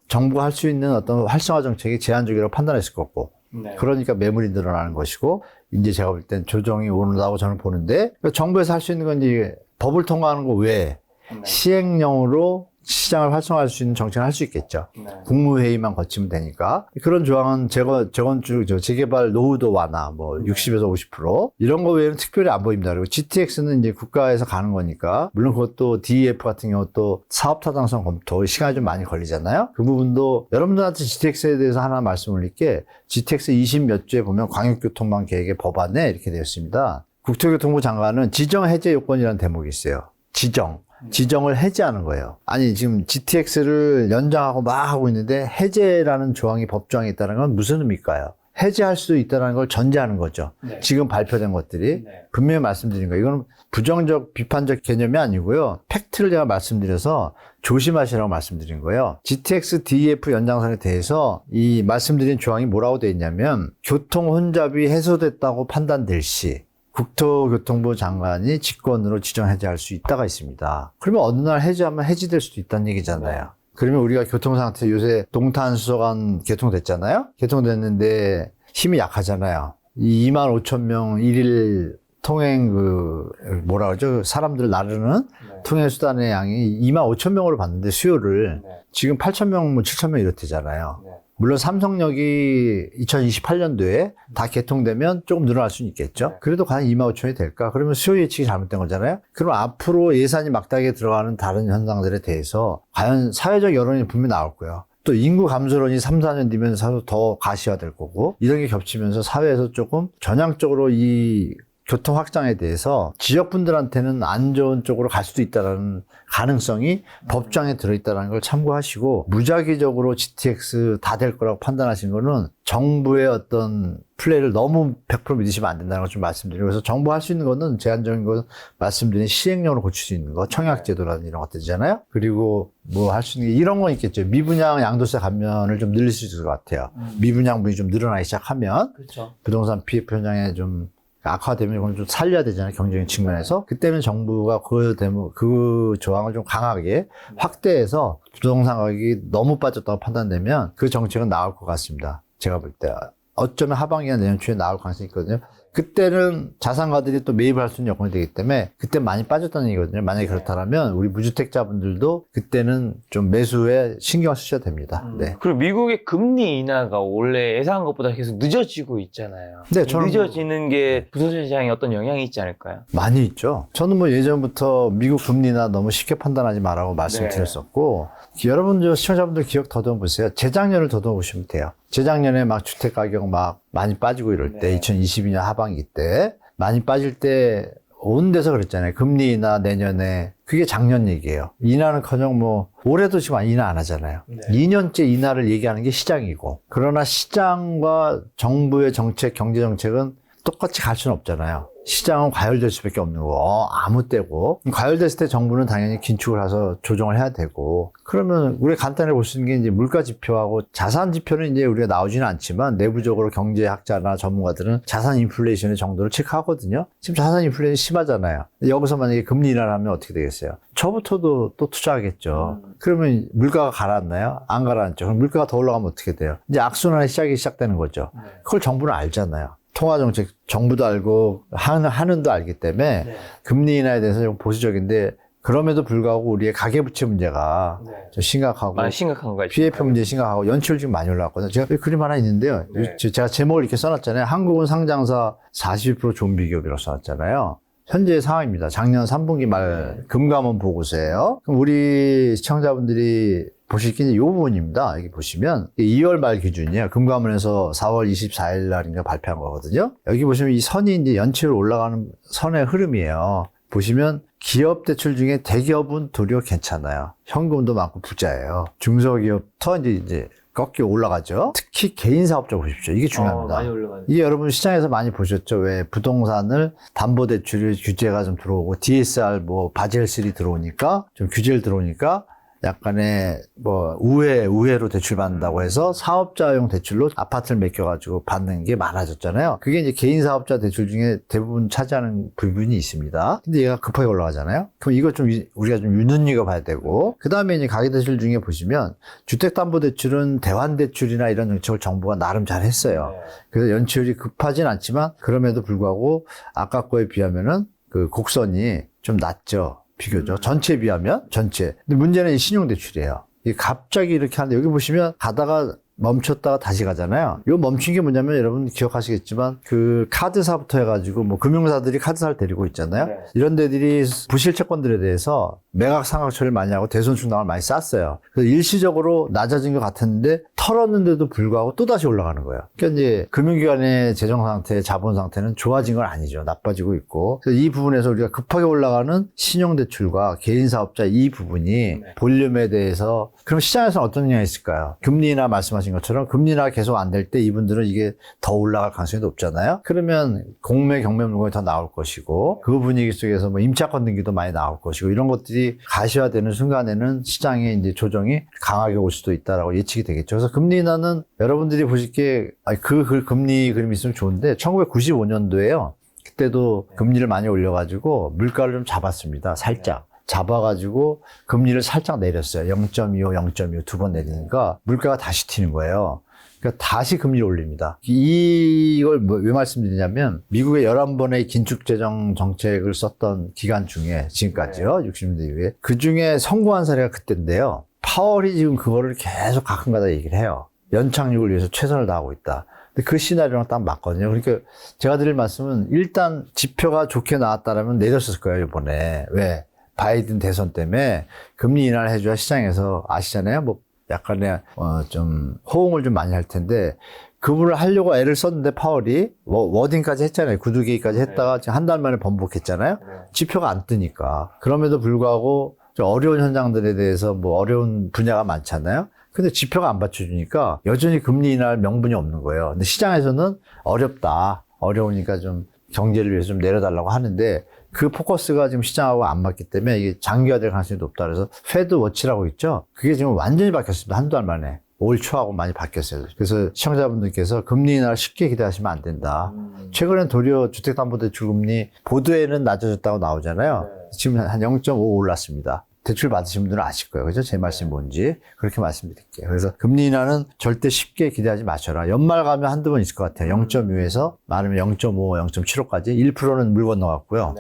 정부가 할 수 있는 어떤 활성화 정책이 제한적이라고 판단했을 거고 그러니까 매물이 늘어나는 것이고 이제 제가 볼 땐 조정이 오른다고 저는 보는데 정부에서 할 수 있는 건 이제 법을 통과하는 거 외에 시행령으로 시장을 활성화할 수 있는 정책을 할 수 있겠죠. 국무회의만 거치면 되니까. 그런 조항은 재건축, 재개발 노후도 완화, 60에서 50% 이런 거 외에는 특별히 안 보입니다. 그리고 GTX는 이제 국가에서 가는 거니까 물론 그것도 DEF 같은 경우도 사업 타당성 검토 시간이 좀 많이 걸리잖아요. 그 부분도 여러분들한테 GTX에 대해서 하나 말씀 올릴 게 GTX 20 몇 주에 보면 광역교통망 계획의 법안에 이렇게 되어 있습니다. 국토교통부 장관은 지정 해제 요건이라는 대목이 있어요. 지정을 해제하는 거예요. 아니 지금 GTX를 연장하고 막 하고 있는데 해제라는 조항이 법조항에 있다는 건 무슨 의미일까요? 해제할 수 있다는 걸 전제하는 거죠. 지금 발표된 것들이 분명히 말씀드린 거예요. 이건 부정적 비판적 개념이 아니고요. 팩트를 제가 말씀드려서 조심하시라고 말씀드린 거예요. GTX DEF 연장선에 대해서 이 말씀드린 조항이 뭐라고 되어 있냐면 교통 혼잡이 해소됐다고 판단될 시 국토교통부 장관이 직권으로 지정 해제할 수 있다가 있습니다. 그러면 어느 날 해제하면 해지될 수도 있다는 얘기잖아요. 그러면 우리가 교통상태 요새 동탄수서간 개통됐잖아요. 개통됐는데 힘이 약하잖아요. 이 25,000명 일일 통행 뭐라 그러죠? 사람들 나르는 통행 수단의 양이 25,000명으로 봤는데 수요를 지금 8,000명, 7,000명 이렇대잖아요. 물론 삼성역이 2028년도에 다 개통되면 조금 늘어날 수는 있겠죠. 그래도 과연 25,000이 될까? 그러면 수요 예측이 잘못된 거잖아요. 그럼 앞으로 예산이 막다하게 들어가는 다른 현상들에 대해서 과연 사회적 여론이 분명히 나올 거예요. 또 인구 감소론이 3, 4년 뒤면 더 가시화될 거고 이런 게 겹치면서 사회에서 조금 전향적으로 이 교통 확장에 대해서 지역분들한테는 안 좋은 쪽으로 갈 수도 있다는 가능성이 법정에 들어있다는 걸 참고하시고 무작위적으로 GTX 다 될 거라고 판단하시는 거는 정부의 어떤 플레이를 너무 100% 믿으시면 안 된다는 걸 좀 말씀드리고 그래서 정부 할 수 있는 거는 제한적인 거 말씀드린 시행령으로 고칠 수 있는 거 청약제도라든지 이런 것들이잖아요. 그리고 뭐 할 수 있는 게 이런 건 있겠죠. 미분양 양도세 감면을 좀 늘릴 수 있을 것 같아요. 미분양분이 좀 늘어나기 시작하면 부동산 PF 현장에 좀 악화되면 이건 좀 살려야 되잖아요. 경쟁의 측면에서. 그때는 정부가 그 조항을 좀 강하게 확대해서 부동산 가격이 너무 빠졌다고 판단되면 그 정책은 나올 것 같습니다. 제가 볼 때. 어쩌면 하반기나 내년 초에 나올 가능성이 있거든요. 그때는 자산가들이 또 매입을 할 수 있는 여건이 되기 때문에 그때 많이 빠졌다는 얘기거든요. 만약에 그렇다면 우리 무주택자분들도 그때는 좀 매수에 신경 쓰셔야 됩니다. 네. 그리고 미국의 금리 인하가 원래 예상한 것보다 계속 늦어지고 있잖아요. 네, 저는 늦어지는 게 부동산 시장에 어떤 영향이 있지 않을까요? 많이 있죠. 저는 뭐 예전부터 미국 금리나 너무 쉽게 판단하지 말라고 말씀드렸었고, 여러분, 시청자분들 기억 더듬어 보세요. 재작년을 더듬어 보시면 돼요. 재작년에 막 주택 가격 막 많이 빠지고 이럴 때, 2022년 하반기 때, 많이 빠질 때, 온 데서 그랬잖아요. 금리 인하 내년에. 그게 작년 얘기예요. 인하는커녕 뭐 올해도 지금 인하 안 하잖아요. 2년째 인하를 얘기하는 게 시장이고, 그러나 시장과 정부의 정책, 경제 정책은 똑같이 갈 수는 없잖아요. 시장은 과열될 수밖에 없는 거. 아무 때고. 과열됐을 때 정부는 당연히 긴축을 해서 조정을 해야 되고. 그러면 우리가 간단히 볼 수 있는 게 이제 물가 지표하고 자산 지표는 이제 우리가 나오지는 않지만 내부적으로 경제학자나 전문가들은 자산 인플레이션의 정도를 체크하거든요. 지금 자산 인플레이션이 심하잖아요. 여기서 만약에 금리 인하를 하면 어떻게 되겠어요? 저부터도 또 투자하겠죠. 그러면 물가가 가라앉나요? 안 가라앉죠. 그럼 물가가 더 올라가면 어떻게 돼요? 이제 악순환의 시작이 시작되는 거죠. 그걸 정부는 알잖아요. 통화정책 정부도 알고 한은도 알기 때문에 금리 인하에 대해서 좀 보수적인데 그럼에도 불구하고 우리의 가계부채 문제가 좀 심각하고 많이 심각한 거죠. PF 문제 심각하고 연체율 지금 많이 올라왔거든요. 제가 여기 그림 하나 있는데요. 제가 제목을 이렇게 써놨잖아요. 한국은 상장사 42% 좀비 기업이라고 써놨잖아요. 현재의 상황입니다. 작년 3분기 말 금감원 보고서예요. 그럼 우리 시청자분들이 보실 게 이제 이 부분입니다. 여기 보시면 2월 말 기준이에요. 금감원에서 4월 24일 날인가 발표한 거거든요. 여기 보시면 이 선이 이제 연체율 올라가는 선의 흐름이에요. 보시면 기업 대출 중에 대기업은 도리어 괜찮아요. 현금도 많고 부자예요. 중소기업부터 이제 꺾여 올라가죠. 특히 개인 사업자 보십시오. 이게 중요합니다. 많이 올라가요. 이게 여러분 시장에서 많이 보셨죠? 왜 부동산을 담보대출 규제가 좀 들어오고 DSR 뭐 바젤3 들어오니까 좀 규제를 들어오니까 약간의 뭐 우회로 대출 받는다고 해서 사업자용 대출로 아파트를 맡겨가지고 받는 게 많아졌잖아요. 그게 이제 개인 사업자 대출 중에 대부분 차지하는 부분이 있습니다. 근데 얘가 급하게 올라가잖아요. 그럼 이거 좀 우리가 좀 눈여겨봐야 되고, 그 다음에 이제 가계대출 중에 보시면 주택담보대출은 대환대출이나 이런 정책을 정부가 나름 잘 했어요. 그래서 연체율이 급하진 않지만 그럼에도 불구하고 아까 거에 비하면은 그 곡선이 좀 낮죠. 비교적. 전체에 비하면, 전체. 근데 문제는 이 신용대출이에요. 이게 갑자기 이렇게 하는데, 여기 보시면 가다가 멈췄다가 다시 가잖아요. 요 멈춘 게 뭐냐면 여러분 기억하시겠지만 그 카드사부터 해가지고 뭐 금융사들이 카드사를 데리고 있잖아요. 이런 데들이 부실 채권들에 대해서 매각 상각 처리를 많이 하고 대손충당을 많이 쌌어요. 그래서 일시적으로 낮아진 것 같았는데 털었는데도 불구하고 또다시 올라가는 거예요. 그러니까 이제 금융기관의 재정 상태, 자본 상태는 좋아진 건 아니죠. 나빠지고 있고. 그래서 이 부분에서 우리가 급하게 올라가는 신용대출과 개인사업자 이 부분이 볼륨에 대해서 그럼 시장에서는 어떤 영향이 있을까요? 금리나 말씀하신 것처럼 금리나 계속 안 될 때 이분들은 이게 더 올라갈 가능성이 높잖아요. 그러면 공매, 경매 물건이 더 나올 것이고 그 분위기 속에서 뭐 임차권 등기도 많이 나올 것이고 이런 것들이 가시화되는 순간에는 시장의 이제 조정이 강하게 올 수도 있다라고 예측이 되겠죠. 그래서 금리 인하는 여러분들이 보실 게 그 금리 그림이 있으면 좋은데 1995년도에요. 그때도 금리를 많이 올려가지고 물가를 좀 잡았습니다. 살짝. 잡아가지고 금리를 살짝 내렸어요. 0.25, 0.25 두 번 내리니까 물가가 다시 튀는 거예요. 그러니까 다시 금리를 올립니다. 이걸 왜 말씀드리냐면 미국의 11번의 긴축재정 정책을 썼던 기간 중에 지금까지요. 60년대 이후에. 그중에 성공한 사례가 그때인데요. 파월이 지금 그거를 계속 가끔가다 얘기를 해요. 연착륙을 위해서 최선을 다하고 있다. 근데 그 시나리오랑 딱 맞거든요. 그러니까 제가 드릴 말씀은 일단 지표가 좋게 나왔다라면 내렸을 거예요, 이번에. 왜? 바이든 대선 때문에 금리 인하를 해줘야 시장에서 아시잖아요. 뭐 약간의 좀 호응을 좀 많이 할 텐데 그분을 하려고 애를 썼는데 파월이 워딩까지 했잖아요. 구두개기까지 했다가 지금 한 달 만에 번복했잖아요. 지표가 안 뜨니까. 그럼에도 불구하고 좀 어려운 현장들에 대해서 뭐 어려운 분야가 많잖아요. 근데 지표가 안 받쳐주니까 여전히 금리 인하할 명분이 없는 거예요. 근데 시장에서는 어렵다. 어려우니까 좀 경제를 위해서 좀 내려달라고 하는데 그 포커스가 지금 시장하고 안 맞기 때문에 이게 장기화될 가능성이 높다. 그래서 페드 워치라고 있죠. 그게 지금 완전히 바뀌었습니다. 한두 달 만에. 올 초하고 많이 바뀌었어요. 그래서 시청자분들께서 금리 인하를 쉽게 기대하시면 안 된다. 최근엔 도리어 주택담보대출 금리 보드에는 낮아졌다고 나오잖아요. 지금 한 0.5 올랐습니다. 대출 받으신 분들은 아실 거예요. 그죠? 제 말씀이 뭔지. 그렇게 말씀드릴게요. 그래서 금리 인하는 절대 쉽게 기대하지 마셔라. 연말 가면 한두 번 있을 것 같아요. 0.6에서 많으면 0.5, 0.75까지 1%는 물 건너갔고요.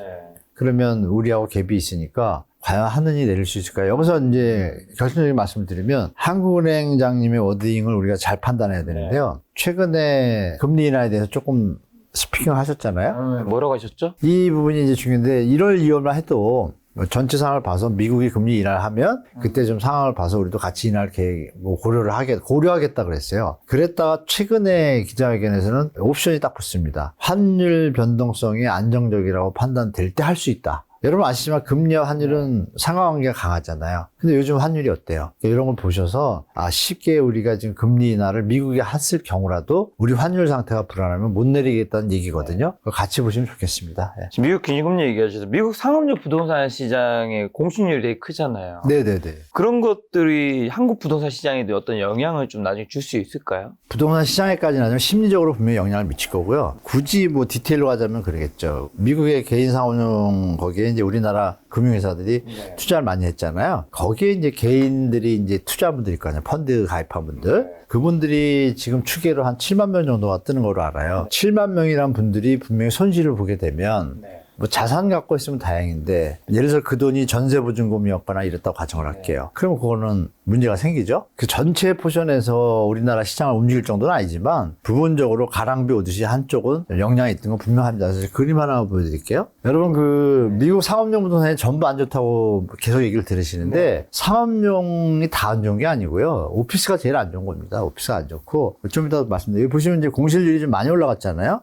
그러면 우리하고 갭이 있으니까 과연 하느니 내릴 수 있을까요? 여기서 이제 결정적인 말씀을 드리면 한국은행장님의 워딩을 우리가 잘 판단해야 되는데요. 최근에 금리 인하에 대해서 조금 스피킹을 하셨잖아요. 뭐라고 하셨죠? 이 부분이 이제 중요한데 1월, 2월만 해도 전체 상황을 봐서 미국이 금리 인하를 하면 그때 좀 상황을 봐서 우리도 같이 인하를 고려하겠다 그랬어요. 그랬다가 최근에 기자회견에서는 옵션이 딱 붙습니다. 환율 변동성이 안정적이라고 판단될 때 할 수 있다. 여러분 아시지만 금리와 환율은 상하관계가 강하잖아요. 근데 요즘 환율이 어때요? 이런 걸 보셔서 쉽게 우리가 지금 금리 인하를 미국이 했을 경우라도 우리 환율 상태가 불안하면 못 내리겠다는 얘기거든요. 그거 같이 보시면 좋겠습니다. 예. 지금 미국 기준금리 얘기하셔서 미국 상업용 부동산 시장의 공시율이 되게 크잖아요. 네네네. 그런 것들이 한국 부동산 시장에도 어떤 영향을 좀 나중에 줄 수 있을까요? 부동산 시장에까지는 아니면 심리적으로 분명히 영향을 미칠 거고요. 굳이 뭐 디테일로 가자면 그러겠죠. 미국의 개인 상업용 거기에 이제 우리나라 금융회사들이 투자를 많이 했잖아요. 거기에 이제 개인들이 이제 투자분들일 거 아니에요. 펀드 가입한 분들. 그분들이 지금 추계로 한 7만 명 정도가 뜨는 걸로 알아요. 7만 명이란 분들이 분명히 손실을 보게 되면 뭐 자산 갖고 있으면 다행인데 예를 들어서 그 돈이 전세보증금이었거나 이랬다고 가정을 할게요. 그러면 그거는 문제가 생기죠. 그 전체 포션에서 우리나라 시장을 움직일 정도는 아니지만 부분적으로 가랑비 오듯이 한쪽은 영향이 있던 건 분명합니다. 그래서 그림 하나 보여드릴게요. 여러분 그 미국 상업용 부동산이 전부 안 좋다고 계속 얘기를 들으시는데 상업용이 다 안 좋은 게 아니고요. 오피스가 제일 안 좋은 겁니다. 오피스가 안 좋고 좀 이따 말씀드릴게요. 여기 보시면 이제 공실률이 좀 많이 올라갔잖아요.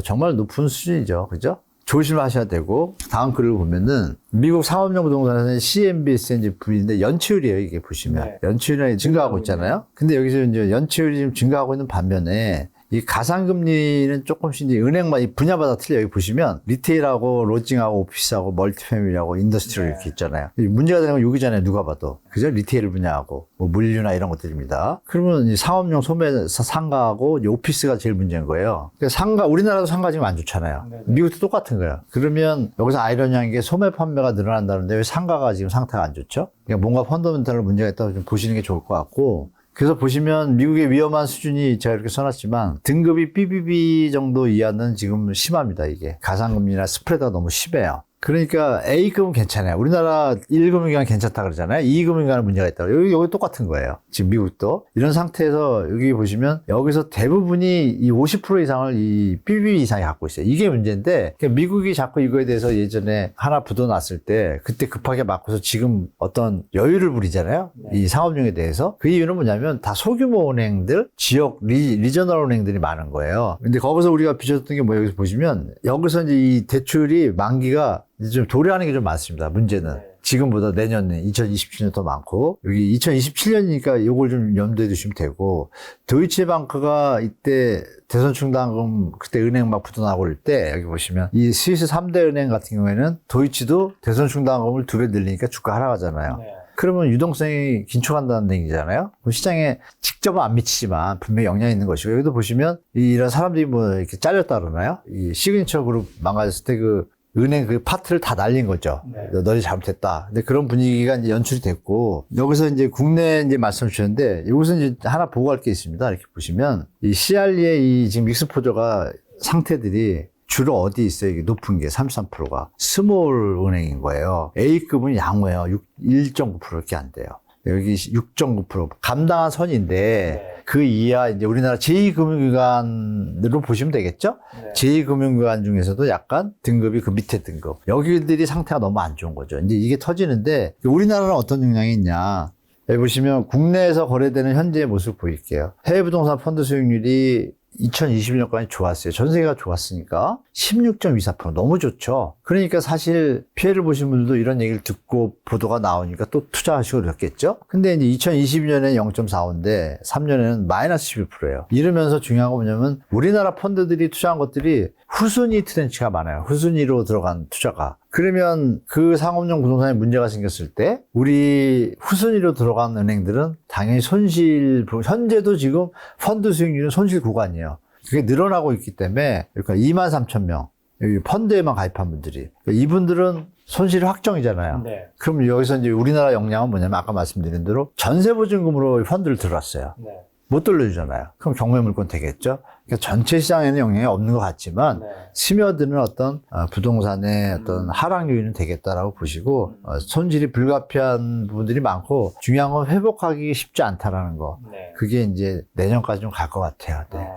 정말 높은 수준이죠. 그죠? 조심하셔야 되고 다음 글을 보면은 미국 상업용 부동산에서는 CMBS V인데 연체율이에요. 이게 보시면 연체율이 증가하고 있잖아요. 근데 여기서 이제 연체율이 지금 증가하고 있는 반면에 이 가상금리는 조금씩 이제 은행마다 이 분야마다 틀려. 여기 보시면 리테일하고 로징하고 오피스하고 멀티패밀리하고 인더스트리얼 이렇게 있잖아요. 문제가 되는 건 여기잖아요. 누가 봐도. 그죠? 리테일 분야하고 뭐 물류나 이런 것들입니다. 그러면 이 상업용 소매 상가하고 오피스가 제일 문제인 거예요. 그러니까 상가 우리나라도 상가 지금 안 좋잖아요. 미국도 똑같은 거예요. 그러면 여기서 아이러니한 게 소매 판매가 늘어난다는데 왜 상가가 지금 상태가 안 좋죠? 그러니까 뭔가 펀더멘털로 문제가 있다고 좀 보시는 게 좋을 것 같고 그래서 보시면 미국의 위험한 수준이 제가 이렇게 써놨지만 등급이 BBB 정도 이하는 지금 심합니다. 이게 가상금리나 스프레드가 너무 심해요. 그러니까 A급은 괜찮아요. 우리나라 1금융기관 괜찮다 그러잖아요. 2금융기관은 문제가 있다고. 여기 똑같은 거예요. 지금 미국도. 이런 상태에서 여기 보시면 여기서 대부분이 이 50% 이상을 이 BBB 이상이 갖고 있어요. 이게 문제인데 미국이 자꾸 이거에 대해서 예전에 하나 부도났을 때 그때 급하게 막고서 지금 어떤 여유를 부리잖아요. 이 상업용에 대해서. 그 이유는 뭐냐면 다 소규모 은행들, 지역 리저널 은행들이 많은 거예요. 근데 거기서 우리가 빚었던 게 뭐 여기서 보시면 여기서 이제 이 대출이 만기가 이제 좀 도래하는 게 좀 많습니다. 문제는. 지금보다 내년에 2027년 더 많고 여기 2027년이니까 요걸 좀 염두에 두시면 되고 도이치ban크가 이때 대선 충당금 그때 은행 막 부도나고 그럴 때 여기 보시면 이 스위스 3대 은행 같은 경우에는 도이치도 대선 충당금을 2배 늘리니까 주가 하락하잖아요. 그러면 유동성이 긴축한다는 얘기잖아요. 시장에 직접은 안 미치지만 분명히 영향이 있는 것이고 여기도 보시면 이런 사람들이 뭐 이렇게 잘렸다 그러나요? 이 시그니처 그룹 망가졌을 때 그 은행 그 파트를 다 날린 거죠. 너희 잘못했다. 근데 그런 분위기가 이제 연출이 됐고, 여기서 이제 국내 이제 말씀 주셨는데, 여기서 이제 하나 보고할 게 있습니다. 이렇게 보시면, 이 CRE의 이 지금 믹스포저가 상태들이 주로 어디 있어요? 이게 높은 게 33%가. 스몰 은행인 거예요. A급은 양호해요. 1.9%밖에 안 돼요. 여기 6.9% 감당한 선인데 그 이하 이제 우리나라 제2금융기관으로 보시면 되겠죠? 제2금융기관 중에서도 약간 등급이 그 밑에 등급. 여기들이 상태가 너무 안 좋은 거죠. 이제 이게 터지는데 우리나라는 어떤 영향이 있냐? 여기 보시면 국내에서 거래되는 현재의 모습 보일게요. 해외 부동산 펀드 수익률이 2021년까지 좋았어요. 전 세계가 좋았으니까 16.24% 너무 좋죠. 그러니까 사실 피해를 보신 분들도 이런 얘기를 듣고 보도가 나오니까 또 투자하시고 그랬겠죠. 근데 이제 2022년에 0.45인데 3년에는 마이너스 11%예요. 이러면서 중요한 거 뭐냐면 우리나라 펀드들이 투자한 것들이 후순위 트렌치가 많아요. 후순위로 들어간 투자가. 그러면 그 상업용 부동산에 문제가 생겼을 때 우리 후순위로 들어간 은행들은 당연히 손실, 현재도 지금 펀드 수익률은 손실 구간이에요. 그게 늘어나고 있기 때문에 그러니까 23,000명 여기 펀드에만 가입한 분들이 그러니까 이분들은 손실이 확정이잖아요. 네. 그럼 여기서 이제 우리나라 역량은 뭐냐면 아까 말씀드린 대로 전세보증금으로 펀드를 들어왔어요. 네. 못 돌려주잖아요. 그럼 경매물건 되겠죠. 그러니까 전체 시장에는 영향이 없는 것 같지만 네. 스며드는 어떤 부동산의 어떤 하락 요인은 되겠다라고 보시고 손실이 불가피한 부분들이 많고 중요한 건 회복하기 쉽지 않다라는 거. 네. 그게 이제 내년까지 좀 갈 것 같아요. 네.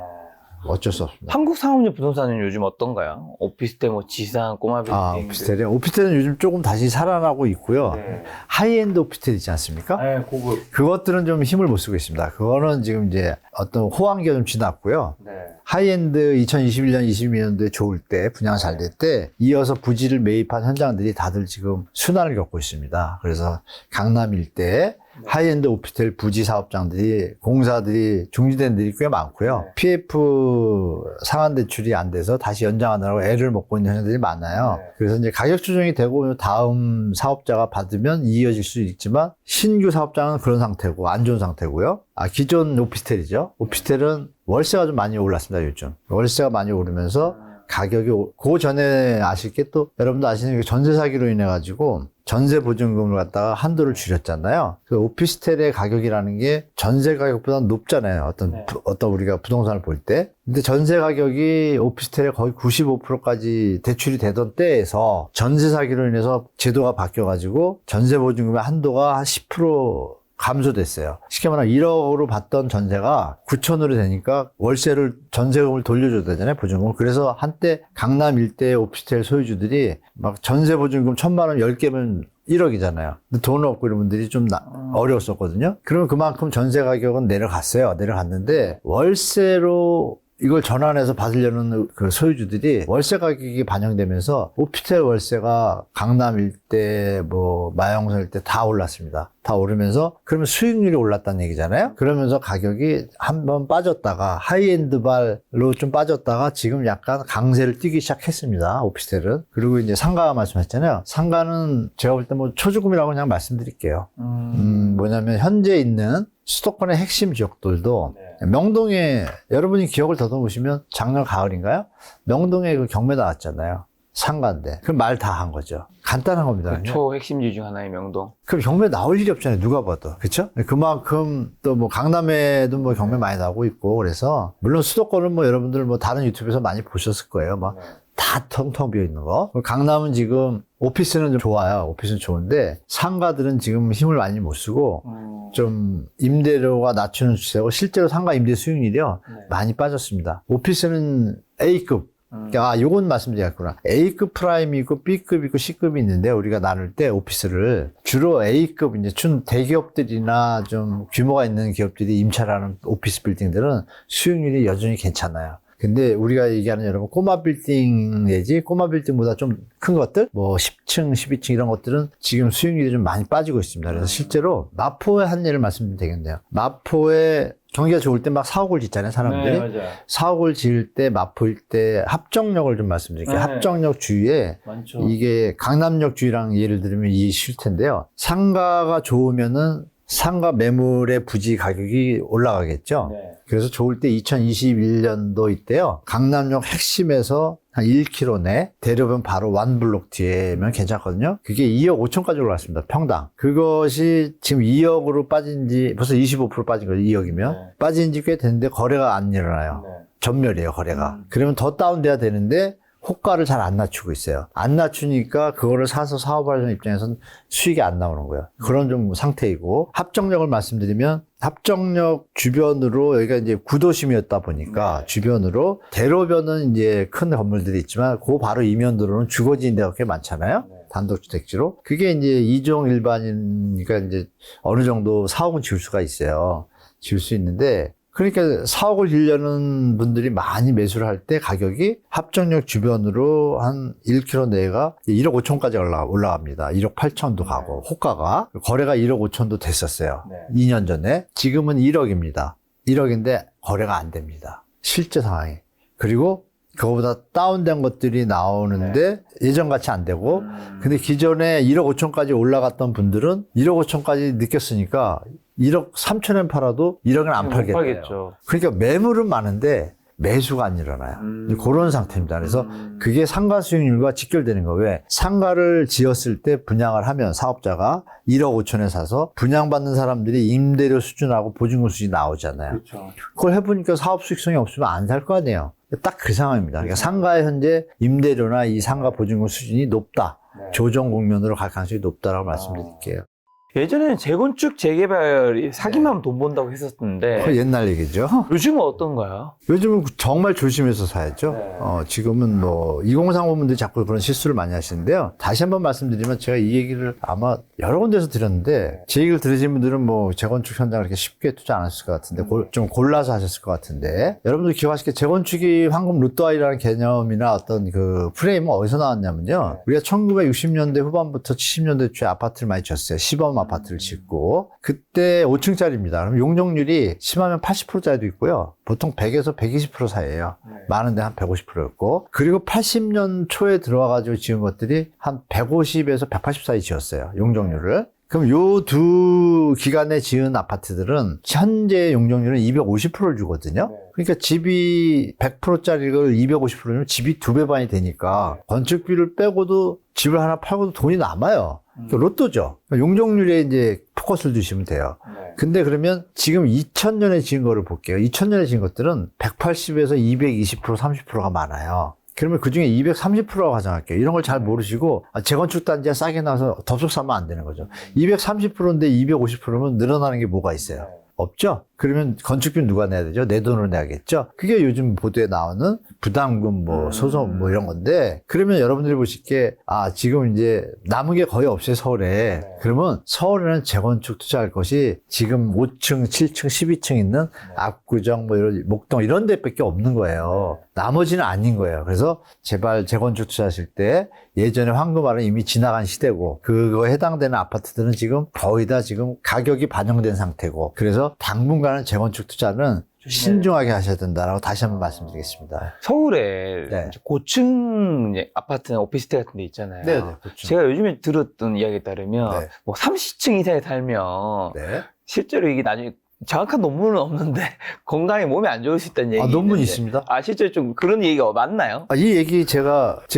어쩔 수 없습니다. 한국 상업용 부동산은 요즘 어떤가요? 오피스텔, 뭐 지상, 꼬마 빌딩. 오피스텔이요. 오피스텔은 요즘 조금 다시 살아나고 있고요. 네. 하이엔드 오피스텔 있지 않습니까? 네, 고급. 그것들은 좀 힘을 못 쓰고 있습니다. 그거는 지금 이제 어떤 호황기가 좀 지났고요. 네. 하이엔드 2021년, 22년도에 좋을 때, 분양 잘 될 때, 이어서 부지를 매입한 현장들이 다들 지금 순환을 겪고 있습니다. 그래서 강남 일대에 하이엔드 오피스텔 부지 사업장들이, 공사들이 중지된 데들이 꽤 많고요. 네. PF 상환 대출이 안 돼서 다시 연장하느라고 애를 먹고 있는 현장들이 많아요. 네. 그래서 이제 가격 조정이 되고 다음 사업자가 받으면 이어질 수 있지만 신규 사업장은 그런 상태고 안 좋은 상태고요. 기존 오피스텔이죠. 오피스텔은 월세가 좀 많이 올랐습니다, 요즘. 월세가 많이 오르면서 가격이, 그 전에 아실 게 또, 여러분도 아시는 게 전세 사기로 인해가지고 전세 보증금을 갖다가 한도를 줄였잖아요. 그 오피스텔의 가격이라는 게 전세 가격보다 높잖아요. 어떤 우리가 부동산을 볼 때. 근데 전세 가격이 오피스텔에 거의 95%까지 대출이 되던 때에서 전세 사기로 인해서 제도가 바뀌어가지고 전세 보증금의 한도가 한 10% 감소됐어요. 쉽게 말하면 1억으로 받던 전세가 9천으로 되니까 월세를, 전세금을 돌려줘야 되잖아요, 보증금을. 그래서 한때 강남 일대 오피스텔 소유주들이 막 전세 보증금 1,000만 원 10개면 1억이잖아요. 근데 돈 없고 이런 분들이 좀 어려웠었거든요. 그러면 그만큼 전세 가격은 내려갔어요. 내려갔는데 월세로 이걸 전환해서 받으려는 그 소유주들이 월세 가격이 반영되면서 오피스텔 월세가 강남 일대, 마영선 일대 다 올랐습니다. 다 오르면서 그러면 수익률이 올랐다는 얘기잖아요. 그러면서 가격이 한번 빠졌다가 하이엔드 발로 좀 빠졌다가 지금 약간 강세를 띄기 시작했습니다. 오피스텔은. 그리고 이제 상가 말씀하셨잖아요. 상가는 제가 볼 때 초주금이라고 그냥 말씀드릴게요. 뭐냐면 현재 있는 수도권의 핵심 지역들도 명동에, 여러분이 기억을 더듬으시면 작년 가을인가요? 명동에 그 경매 나왔잖아요. 상가인데. 그럼 말 다 한 거죠. 간단한 겁니다. 그 초핵심지 중 하나의 명동. 그럼 경매 나올 일이 없잖아요. 누가 봐도. 그쵸? 그만큼 또 강남에도 경매 많이 나오고 있고 그래서 물론 수도권은 여러분들 다른 유튜브에서 많이 보셨을 거예요. 다 텅텅 비어 있는 거. 강남은 지금 오피스는 좀 좋아요. 오피스는 좋은데 상가들은 지금 힘을 많이 못 쓰고 좀 임대료가 낮추는 추세고 실제로 상가 임대 수익률이요 많이 빠졌습니다. 오피스는 A급. 요건 말씀드렸구나. A급 프라임이 있고 B급이 있고 C급이 있는데 우리가 나눌 때 오피스를 주로 A급 이제 대기업들이나 좀 규모가 있는 기업들이 임차하는 오피스 빌딩들은 수익률이 여전히 괜찮아요. 근데 우리가 얘기하는 여러분 꼬마 빌딩 내지 꼬마 빌딩보다 좀 큰 것들 10층, 12층 이런 것들은 지금 수익률이 좀 많이 빠지고 있습니다. 그래서 실제로 마포의 한 예를 말씀드리면 되겠네요. 마포에 경기가 좋을 때 막 사옥을 짓잖아요, 사람들이. 네, 맞아요. 사옥을 지을 때 마포 일대 합정역을 좀 말씀드릴게요. 네. 합정역 주위에 많죠. 이게 강남역 주위랑 예를 들면 이해 쉬울 텐데요. 상가가 좋으면은 상가 매물의 부지 가격이 올라가겠죠. 네. 그래서 좋을 때 2021년도 이때요. 강남역 핵심에서 한 1km 내 대로변 바로 완블록 뒤에면 괜찮거든요. 그게 2억 5천까지 올랐습니다. 평당. 그것이 지금 2억으로 빠진 지 벌써 25% 빠진 거죠. 2억이면. 네. 빠진 지 꽤 됐는데 거래가 안 일어나요. 네. 전멸이에요, 거래가. 그러면 더 다운돼야 되는데 호가를 잘 안 낮추고 있어요. 안 낮추니까 그거를 사서 사업하려는 입장에서는 수익이 안 나오는 거예요. 그런 좀 상태이고, 합정역을 말씀드리면 합정역 주변으로 여기가 이제 구도심이었다 보니까 주변으로 대로변은 이제 큰 건물들이 있지만 그 바로 이면도로는 주거지인 데가 꽤 많잖아요. 단독주택지로. 그게 이제 2종 일반이니까 이제 어느 정도 사옥은 지을 수가 있어요. 지을 수 있는데 그러니까 사옥을 지으려는 분들이 많이 매수를 할 때 가격이 합정역 주변으로 한 1km 내가 1억 5천까지 올라갑니다. 1억 8천도 가고 호가가 거래가 1억 5천도 됐었어요. 2년 전에. 지금은 1억입니다. 1억인데 거래가 안 됩니다. 실제 상황이. 그리고 그거보다 다운된 것들이 나오는데 예전같이 안 되고 근데 기존에 1억 5천까지 올라갔던 분들은 1억 5천까지 느꼈으니까 1억 3천엔 팔아도 1억은 안 팔겠대요. 팔겠죠. 그러니까 매물은 많은데 매수가 안 일어나요. 그런 상태입니다. 그래서 그게 상가 수익률과 직결되는 거예요. 왜? 상가를 지었을 때 분양을 하면 사업자가 1억 5천에 사서 분양받는 사람들이 임대료 수준하고 보증금 수준이 나오잖아요. 그렇죠. 그걸 해보니까 사업 수익성이 없으면 안 살 거 아니에요. 딱 그 상황입니다. 그러니까 상가의 현재 임대료나 이 상가 보증금 수준이 높다. 네. 조정 국면으로 갈 가능성이 높다라고 말씀드릴게요. 예전에는 재건축, 재개발이 사기만 돈 번다고 했었는데 그거 옛날 얘기죠. 요즘은 어떤가요? 요즘은 정말 조심해서 사야죠. 네. 지금은 뭐 2030 분들이 자꾸 그런 실수를 많이 하시는데요. 다시 한번 말씀드리면 제가 이 얘기를 아마 여러 군데서 드렸는데 제 얘기를 들으신 분들은 뭐 재건축 현장을 이렇게 쉽게 투자 안 하셨을 것 같은데 좀 골라서 하셨을 것 같은데 여러분들 기억하시게 재건축이 황금 로또아이라는 개념이나 어떤 그 프레임은 어디서 나왔냐면요. 우리가 1960년대 후반부터 70년대 초에 아파트를 많이 지었어요. 시범 아파트를 짓고 그때 5층짜리입니다. 그럼 용적률이 심하면 80%짜리도 있고요. 보통 100에서 120% 사이에요. 많은데 한 150%였고 그리고 80년 초에 들어와가지고 지은 것들이 한 150에서 180 사이 지었어요. 용적률을. 그럼 요 두 기간에 지은 아파트들은 현재 용적률은 250%를 주거든요. 그러니까 집이 100%짜리를 250%면 집이 2배 반이 되니까 건축비를 빼고도 집을 하나 팔고도 돈이 남아요. 그러니까 로또죠. 용적률에 이제 포커스를 두시면 돼요. 근데 그러면 지금 2000년에 지은 거를 볼게요. 2000년에 지은 것들은 180에서 220%, 30%가 많아요. 그러면 그 중에 230%라고 가정할게요. 이런 걸 잘 모르시고 재건축 단지가 싸게 나와서 덥석 사면 안 되는 거죠. 230%인데 250%면 늘어나는 게 뭐가 있어요? 없죠? 그러면 건축비는 누가 내야 되죠? 내 돈으로 내야겠죠? 그게 요즘 보도에 나오는 부담금, 소송, 이런 건데, 그러면 여러분들이 보시기에, 지금 이제 남은 게 거의 없어요, 서울에. 그러면 서울에는 재건축 투자할 것이 지금 5층, 7층, 12층 있는 압구정, 이런, 목동 이런 데밖에 없는 거예요. 나머지는 아닌 거예요. 그래서 제발 재건축 투자하실 때 예전에 황금알은 이미 지나간 시대고, 그거에 해당되는 아파트들은 지금 거의 다 지금 가격이 반영된 상태고, 그래서 당분간은 재건축 투자는 신중하게 하셔야 된다라고 다시 한번 말씀드리겠습니다. 서울에 네. 고층 아파트나 오피스텔 같은 데 있잖아요. 네네, 그렇죠. 제가 요즘에 들었던 이야기에 따르면 네. 뭐 30층 이상에 살면 네. 실제로 이게 나중에 정확한 논문은 없는데 건강에 몸에 안 좋을 수 있다는 얘기. 논문이 있습니다. 실제로 좀 그런 얘기가 맞나요? 이 얘기 제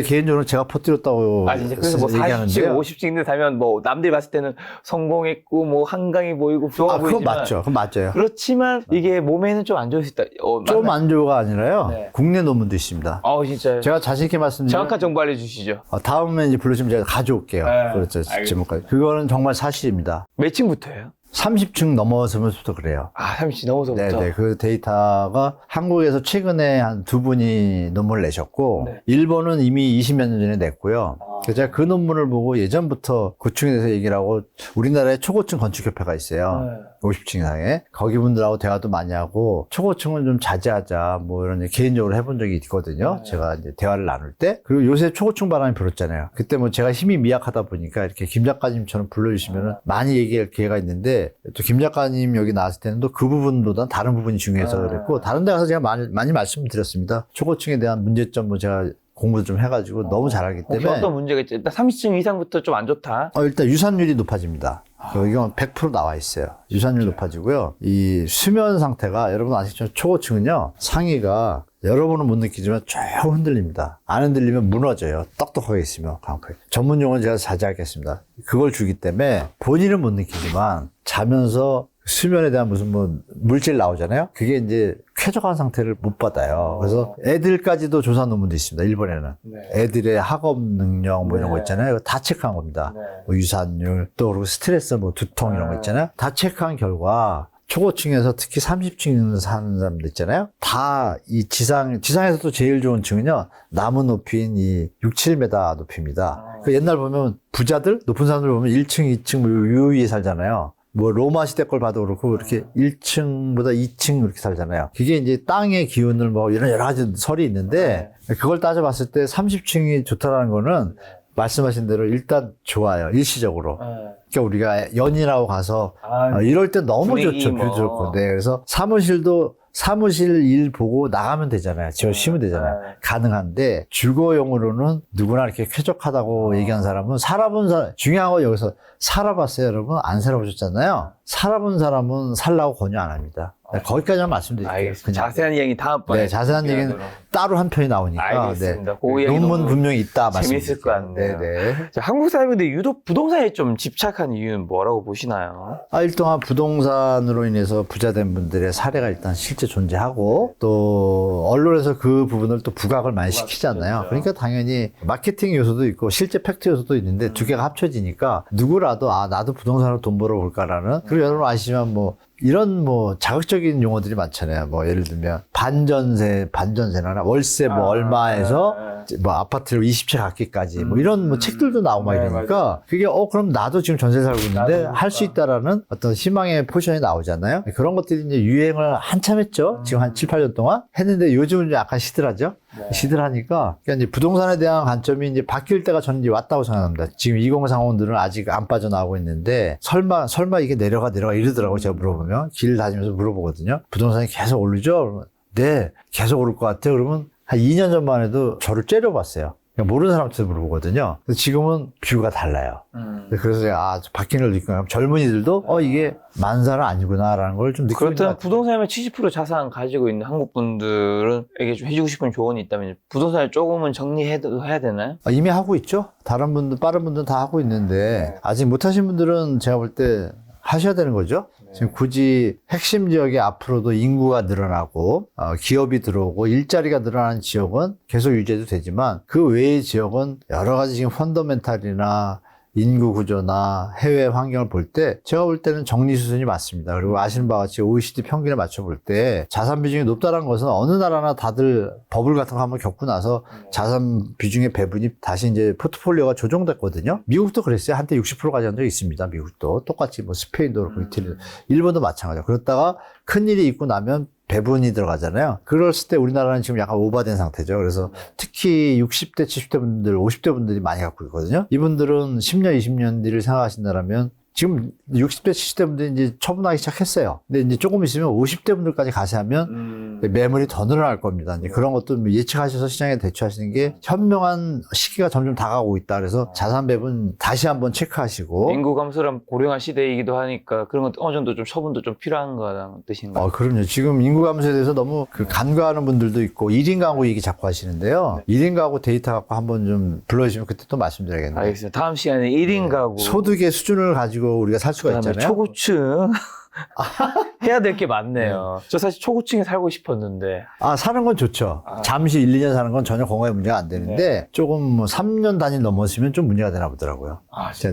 개인적으로 제가 퍼뜨렸다고 진짜 그래서 뭐 40층, 얘기하는데요. 50층인데 살면 뭐 남들이 봤을 때는 성공했고 뭐 한강이 보이고 좋아 그건 보이지만 맞죠. 그건 맞아요. 그렇지만 이게 몸에는 좀 안 좋을 수 있다. 좀 안 좋아가 아니라요. 네. 국내 논문도 있습니다. 진짜 제가 자신있게 말씀드리면 정확한 정보 알려주시죠. 다음에 이제 불러주면 제가 가져올게요. 네, 그렇죠. 알겠습니다. 제목까지. 그거는 정말 사실입니다. 몇 층부터예요? 30층 넘어서면서부터 그래요. 30층 넘어서부터. 네네. 그 데이터가 한국에서 최근에 한 두 분이 논문을 내셨고, 네. 일본은 이미 20몇 년 전에 냈고요. 그래서 제가 그 논문을 보고 예전부터 고층에 대해서 얘기를 하고, 우리나라에 초고층 건축협회가 있어요. 50층 이상에. 거기 분들하고 대화도 많이 하고, 초고층은 좀 자제하자, 이런 얘기 개인적으로 해본 적이 있거든요. 제가 이제 대화를 나눌 때. 그리고 요새 초고층 바람이 불었잖아요. 그때 제가 힘이 미약하다 보니까 이렇게 김 작가님처럼 불러주시면은 많이 얘기할 기회가 있는데, 또 김 작가님 여기 나왔을 때는 또 그 부분보다는 다른 부분이 중요해서 그랬고, 다른 데 가서 제가 많이 말씀드렸습니다. 초고층에 대한 문제점 제가 공부도 좀 해가지고 너무 잘하기 혹시 때문에. 어떤 문제가 있죠? 일단 30층 이상부터 좀 안 좋다. 일단 유산율이 높아집니다. 이건 100% 나와 있어요. 유산율 높아지고요. 이 수면 상태가 여러분 아시죠? 초고층은요, 상위가 여러분은 못 느끼지만 쭉 흔들립니다. 안 흔들리면 무너져요. 떡떡하게 있으면. 전문 용어는 제가 자제하겠습니다. 그걸 주기 때문에 본인은 못 느끼지만 자면서 수면에 대한 무슨 물질 나오잖아요. 그게 이제 쾌적한 상태를 못 받아요. 그래서 애들까지도 조사 논문도 있습니다. 일본에는. 애들의 학업 능력 이런 거 있잖아요. 다 체크한 겁니다. 유산율, 또 그리고 스트레스 두통 이런 거 있잖아요. 다 체크한 결과 초고층에서 특히 30층 사는 사람들 있잖아요. 다 이 지상에서도 제일 좋은 층은요, 나무 높이인 이 6, 7m 높이입니다. 그 옛날 보면 부자들, 높은 사람들 보면 1층, 2층 유위에 살잖아요. 로마 시대 걸 봐도 그렇고, 이렇게 1층보다 2층 이렇게 살잖아요. 그게 이제 땅의 기운을 이런 여러 가지 설이 있는데, 그걸 따져봤을 때 30층이 좋다라는 거는, 말씀하신 대로 일단 좋아요. 일시적으로. 그러니까 우리가 연인하고 가서, 이럴 때 너무 좋죠. 뷰 좋고. 네. 그래서 사무실 일 보고 나가면 되잖아요. 쉬면 되잖아요. 가능한데, 주거용으로는 누구나 이렇게 쾌적하다고 얘기한 사람은 중요한 건 여기서 살아봤어요, 여러분? 안 살아보셨잖아요? 살아본 사람은 살라고 권유 안 합니다. 거기까지만 말씀드릴게요. 알겠습니다. 자세한 이야기 다음번에. 네, 자세한 얘기는 준비하도록. 따로 한 편이 나오니까. 알겠습니다. 네. 그 이야기 논문 너무 분명히 있다 재밌을 것 같네요. 네. 자, 한국 사람인데 유독 부동산에 좀 집착한 이유는 뭐라고 보시나요? 일동안 부동산으로 인해서 부자된 분들의 사례가 일단 실제 존재하고 또 언론에서 그 부분을 또 부각을 많이 시키잖아요. 그러니까 당연히 마케팅 요소도 있고 실제 팩트 요소도 있는데 두 개가 합쳐지니까 누구라도 나도 부동산으로 돈 벌어볼까라는 그리고 여러분 아시지만 뭐 이런 뭐 자극적인 용어들이 많잖아요. 뭐 예를 들면 반전세나 월세 뭐 얼마에서 뭐 아파트를 20채 갖기까지 뭐 이런 뭐 책들도 나오고 막 이러니까 그게 그럼 나도 지금 전세 살고 있는데 할 수 있다라는 어떤 희망의 포션이 나오잖아요. 그런 것들이 이제 유행을 한참 했죠. 지금 한 7, 8년 동안 했는데 요즘은 약간 시들하죠. 시들하니까 그러니까 이제 부동산에 대한 관점이 이제 바뀔 때가 저는 이제 왔다고 생각합니다. 지금 2030들은 아직 안 빠져나오고 있는데 설마 이게 내려가 이러더라고요. 제가 물어보면 길 다니면서 물어보거든요. 부동산이 계속 오르죠? 그러면 네, 계속 오를 것 같아요. 그러면 한 2년 전만 해도 저를 째려봤어요. 그냥 모르는 사람한테 물어보거든요. 근데 지금은 뷰가 달라요. 그래서 제가 바뀌는 걸 느끼고 젊은이들도 이게 만사는 아니구나라는 걸 좀 느끼고 있는 것 그렇다면 같아요. 부동산에 70% 자산 가지고 있는 한국 분들에게 좀 해주고 싶은 조언이 있다면 부동산을 조금은 정리해야 되나요? 이미 하고 있죠. 다른 분들, 빠른 분들은 다 하고 있는데 아직 못하신 분들은 제가 볼 때 하셔야 되는 거죠. 지금 굳이 핵심 지역에 앞으로도 인구가 늘어나고 기업이 들어오고 일자리가 늘어나는 지역은 계속 유지해도 되지만 그 외의 지역은 여러 가지 지금 펀더멘탈이나 인구 구조나 해외 환경을 볼 때 제가 볼 때는 정리 수준이 맞습니다. 그리고 아시는 바와 같이 OECD 평균에 맞춰 볼 때 자산 비중이 높다는 것은 어느 나라나 다들 버블 같은 거 한번 겪고 나서 자산 비중의 배분이 다시 이제 포트폴리오가 조정됐거든요. 미국도 그랬어요. 한때 60%까지 한 적이 있습니다. 미국도 똑같이 뭐 스페인도 그렇고 이태리, 일본도 마찬가지로. 그렇다가 큰일이 있고 나면 배분이 들어가잖아요. 그랬을 때 우리나라는 지금 약간 오버된 상태죠. 그래서 특히 60대, 70대 분들, 50대 분들이 많이 갖고 있거든요. 이분들은 10년, 20년 뒤를 생각하신다면 지금 60대, 70대 분들이 이제 처분하기 시작했어요. 근데 이제 조금 있으면 50대 분들까지 가세하면 매물이 더 늘어날 겁니다. 이제 그런 것도 예측하셔서 시장에 대처하시는 게 현명한 시기가 점점 다가오고 있다. 그래서 자산 배분 다시 한번 체크하시고. 인구 감소랑 고령화 시대이기도 하니까 그런 것도 어느 정도 좀 처분도 좀 필요한 거라는 뜻인가요? 그럼요. 지금 인구 감소에 대해서 너무 간과하는 분들도 있고 1인 가구 얘기 자꾸 하시는데요. 1인 가구 데이터 갖고 한번 좀 불러주시면 그때 또 말씀드려야겠네요. 알겠습니다. 다음 시간에 1인 가구 소득의 수준을 가지고 우리가 살 수가 그다음에 있잖아요. 초고층 해야 될 게 많네요. 저 사실 초고층에 살고 싶었는데 사는 건 좋죠. 잠시 1, 2년 사는 건 전혀 건강에 문제가 안 되는데 조금 뭐 3년 단위 넘었으면 좀 문제가 되나 보더라고요.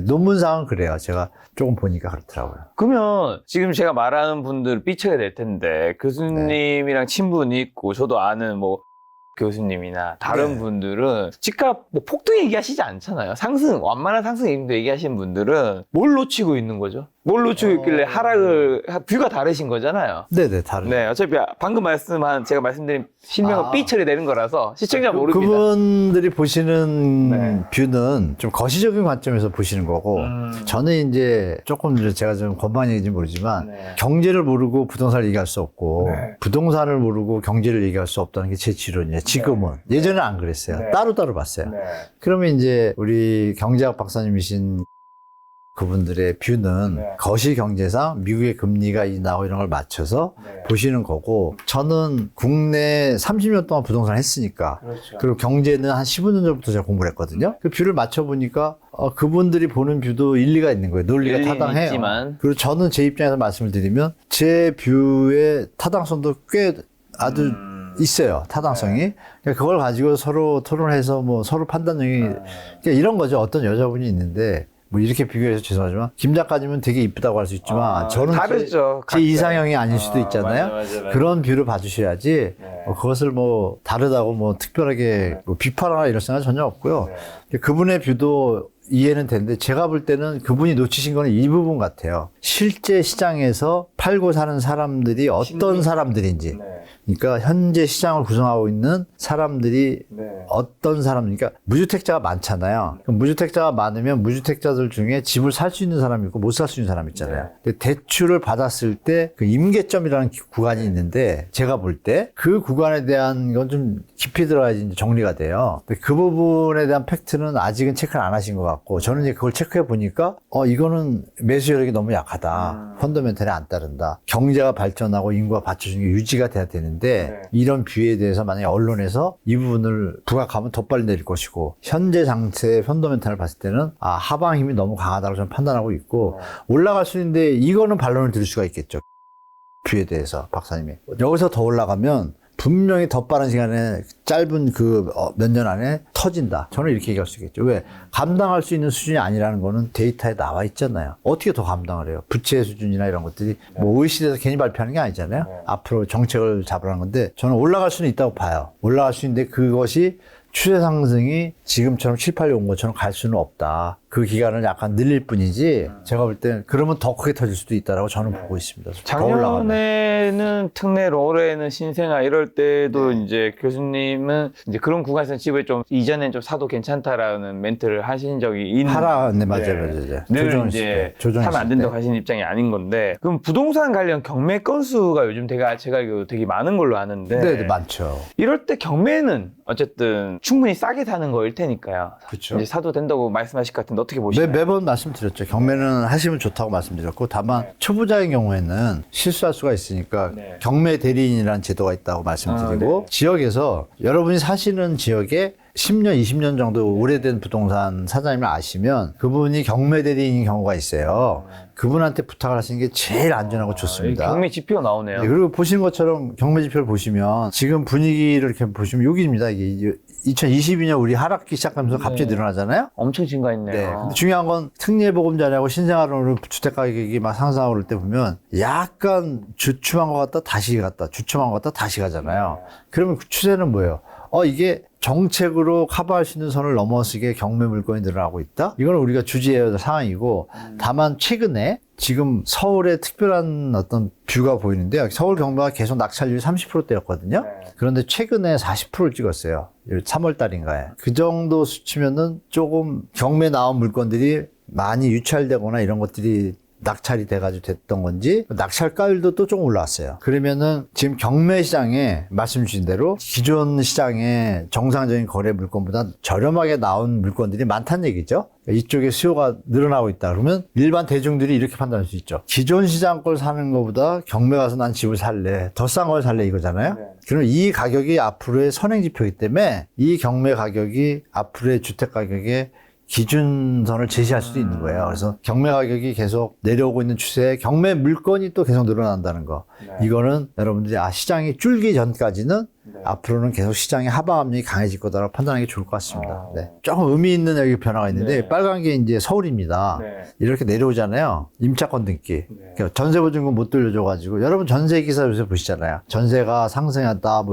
논문상은 그래요. 제가 조금 보니까 그렇더라고요. 그러면 지금 제가 말하는 분들 삐쳐야 될 텐데 교수님이랑 친분이 있고 저도 아는 뭐 교수님이나 다른 분들은 집값 뭐 폭등 얘기하시지 않잖아요. 상승, 완만한 상승 얘기하시는 분들은 뭘 놓치고 있는 거죠? 뭘 놓치고 있길래 하락을 뷰가 다르신 거잖아요. 네네, 다르죠. 네, 어차피 방금 제가 말씀드린 실명은 삐 처리되는 거라서 시청자 모릅니다. 그분들이 보시는 뷰는 좀 거시적인 관점에서 보시는 거고 저는 이제 조금 제가 좀 건방 얘기인지 모르지만 경제를 모르고 부동산을 얘기할 수 없고 부동산을 모르고 경제를 얘기할 수 없다는 게 제 지론이에요. 지금은. 예전에는 안 그랬어요. 따로따로 봤어요. 그러면 이제 우리 경제학 박사님이신 그분들의 뷰는 거시 경제상 미국의 금리가 인하고 이런 걸 맞춰서 보시는 거고 저는 국내 30년 동안 부동산 했으니까 그리고 경제는 한 15년 전부터 제가 공부를 했거든요. 그 뷰를 맞춰보니까 그분들이 보는 뷰도 일리가 있는 거예요. 논리가 타당해요. 있지만. 그리고 저는 제 입장에서 말씀을 드리면 제 뷰의 타당성도 꽤 아주 있어요. 타당성이. 그러니까 그걸 가지고 서로 토론해서 뭐 서로 판단력이 그러니까 이런 거죠. 어떤 여자분이 있는데 뭐 이렇게 비교해서 죄송하지만 김 작가님은 되게 이쁘다고 할 수 있지만 저는 다르죠. 제 이상형이 아닐 수도 있잖아요. 맞아. 그런 뷰를 봐주셔야지 그것을 뭐 다르다고 뭐 특별하게 뭐 비판하거나 이럴 생각은 전혀 없고요. 그분의 뷰도 이해는 되는데 제가 볼 때는 그분이 놓치신 거는 이 부분 같아요. 실제 시장에서 팔고 사는 사람들이 어떤 사람들인지 그러니까 현재 시장을 구성하고 있는 사람들이 네. 어떤 사람, 그러니까 무주택자가 많잖아요. 그럼 무주택자가 많으면 무주택자들 중에 집을 살 수 있는 사람이 있고 못 살 수 있는 사람이 있잖아요. 근데 대출을 받았을 때 그 임계점이라는 구간이 있는데 제가 볼 때 그 구간에 대한 건 좀 깊이 들어야지 이제 정리가 돼요. 근데 그 부분에 대한 팩트는 아직은 체크를 안 하신 것 같고 저는 이제 그걸 체크해 보니까 이거는 매수 여력이 너무 약하다. 펀더멘털이 안 따른다. 경제가 발전하고 인구가 받쳐주는 게 유지가 돼야 되는데 이런 뷰에 대해서 만약에 언론에서 이 부분을 부각하면 더 빨리 내릴 것이고 현재 장세의 펀더멘털을 봤을 때는 하방 힘이 너무 강하다고 저는 판단하고 있고 올라갈 수 있는데 이거는 반론을 드릴 수가 있겠죠. 뷰에 대해서 박사님이 여기서 더 올라가면 분명히 더 빠른 시간에 짧은 그 몇 년 안에 터진다. 저는 이렇게 얘기할 수 있겠죠. 왜? 감당할 수 있는 수준이 아니라는 거는 데이터에 나와 있잖아요. 어떻게 더 감당을 해요? 부채 수준이나 이런 것들이 뭐 OECD에서 괜히 발표하는 게 아니잖아요. 앞으로 정책을 잡으라는 건데 저는 올라갈 수는 있다고 봐요. 올라갈 수 있는데 그것이 추세 상승이 지금처럼 7, 8년 온 것처럼 갈 수는 없다. 그 기간을 약간 늘릴 뿐이지 제가 볼 때는 그러면 더 크게 터질 수도 있다라고 저는 보고 있습니다. 더 올라가면. 작년에는 특례, 올해는 신생아 이럴 때도 이제 교수님은 이제 그런 구간에서 집을 좀 이전엔 좀 사도 괜찮다라는 멘트를 하신 적이 있는. 네, 맞아요. 늘 이제 사면 안 된다고 하시는 입장이 아닌 건데 그럼 부동산 관련 경매 건수가 요즘 제가 알기로 되게 많은 걸로 아는데. 네, 많죠. 이럴 때 경매는 어쨌든 충분히 싸게 사는 거일 테니까요. 그렇죠. 이제 사도 된다고 말씀하실 것 같은데 어떻게 보시나요? 매번 말씀드렸죠. 경매는 하시면 좋다고 말씀드렸고 다만 초보자의 경우에는 실수할 수가 있으니까 경매 대리인이라는 제도가 있다고 말씀드리고 지역에서 여러분이 사시는 지역에 10년, 20년 정도 오래된 부동산 사장님을 아시면 그분이 경매 대리인인 경우가 있어요. 그분한테 부탁을 하시는 게 제일 안전하고 좋습니다. 경매 지표가 나오네요. 네, 그리고 보시는 것처럼 경매 지표를 보시면 지금 분위기를 이렇게 보시면 여기입니다. 이게 2022년 우리 하락기 시작하면서 갑자기 늘어나잖아요. 엄청 증가했네요. 네. 근데 중요한 건 특례보금자리하고 신생아론으로 주택가격이 막 상승하고 그럴 때 보면 약간 주춤한 것 같다 다시 갔다 주춤한 것 같다 다시 가잖아요. 그러면 그 추세는 뭐예요? 이게 정책으로 커버할 수 있는 선을 넘어서게 경매 물건이 늘어나고 있다? 이건 우리가 주지해야 될 상황이고 다만 최근에 지금 서울에 특별한 어떤 뷰가 보이는데요. 서울 경매가 계속 낙찰률이 30%대였거든요. 그런데 최근에 40%를 찍었어요. 3월 달인가에. 그 정도 수치면은 조금 경매 나온 물건들이 많이 유찰되거나 이런 것들이 낙찰이 돼가지고 됐던 건지 낙찰가율도 또 조금 올라왔어요. 그러면은 지금 경매 시장에 말씀 주신 대로 기존 시장에 정상적인 거래 물건보다 저렴하게 나온 물건들이 많다는 얘기죠. 이쪽에 수요가 늘어나고 있다 그러면 일반 대중들이 이렇게 판단할 수 있죠. 기존 시장 걸 사는 것보다 경매 가서 난 집을 살래, 더 싼 걸 살래 이거잖아요. 그럼 이 가격이 앞으로의 선행지표이기 때문에 이 경매 가격이 앞으로의 주택 가격에 기준선을 제시할 수도 있는 거예요. 그래서 경매 가격이 계속 내려오고 있는 추세에 경매 물건이 또 계속 늘어난다는 거. 이거는 여러분들이 시장이 줄기 전까지는 앞으로는 계속 시장의 하방 압력이 강해질 거다라고 판단하는 게 좋을 것 같습니다. 네. 조금 의미 있는 여기 변화가 있는데 빨간 게 이제 서울입니다. 이렇게 내려오잖아요. 임차권 등기. 그러니까 전세보증금 못 돌려줘가지고 여러분 전세 기사 요새 보시잖아요. 전세가 상승했다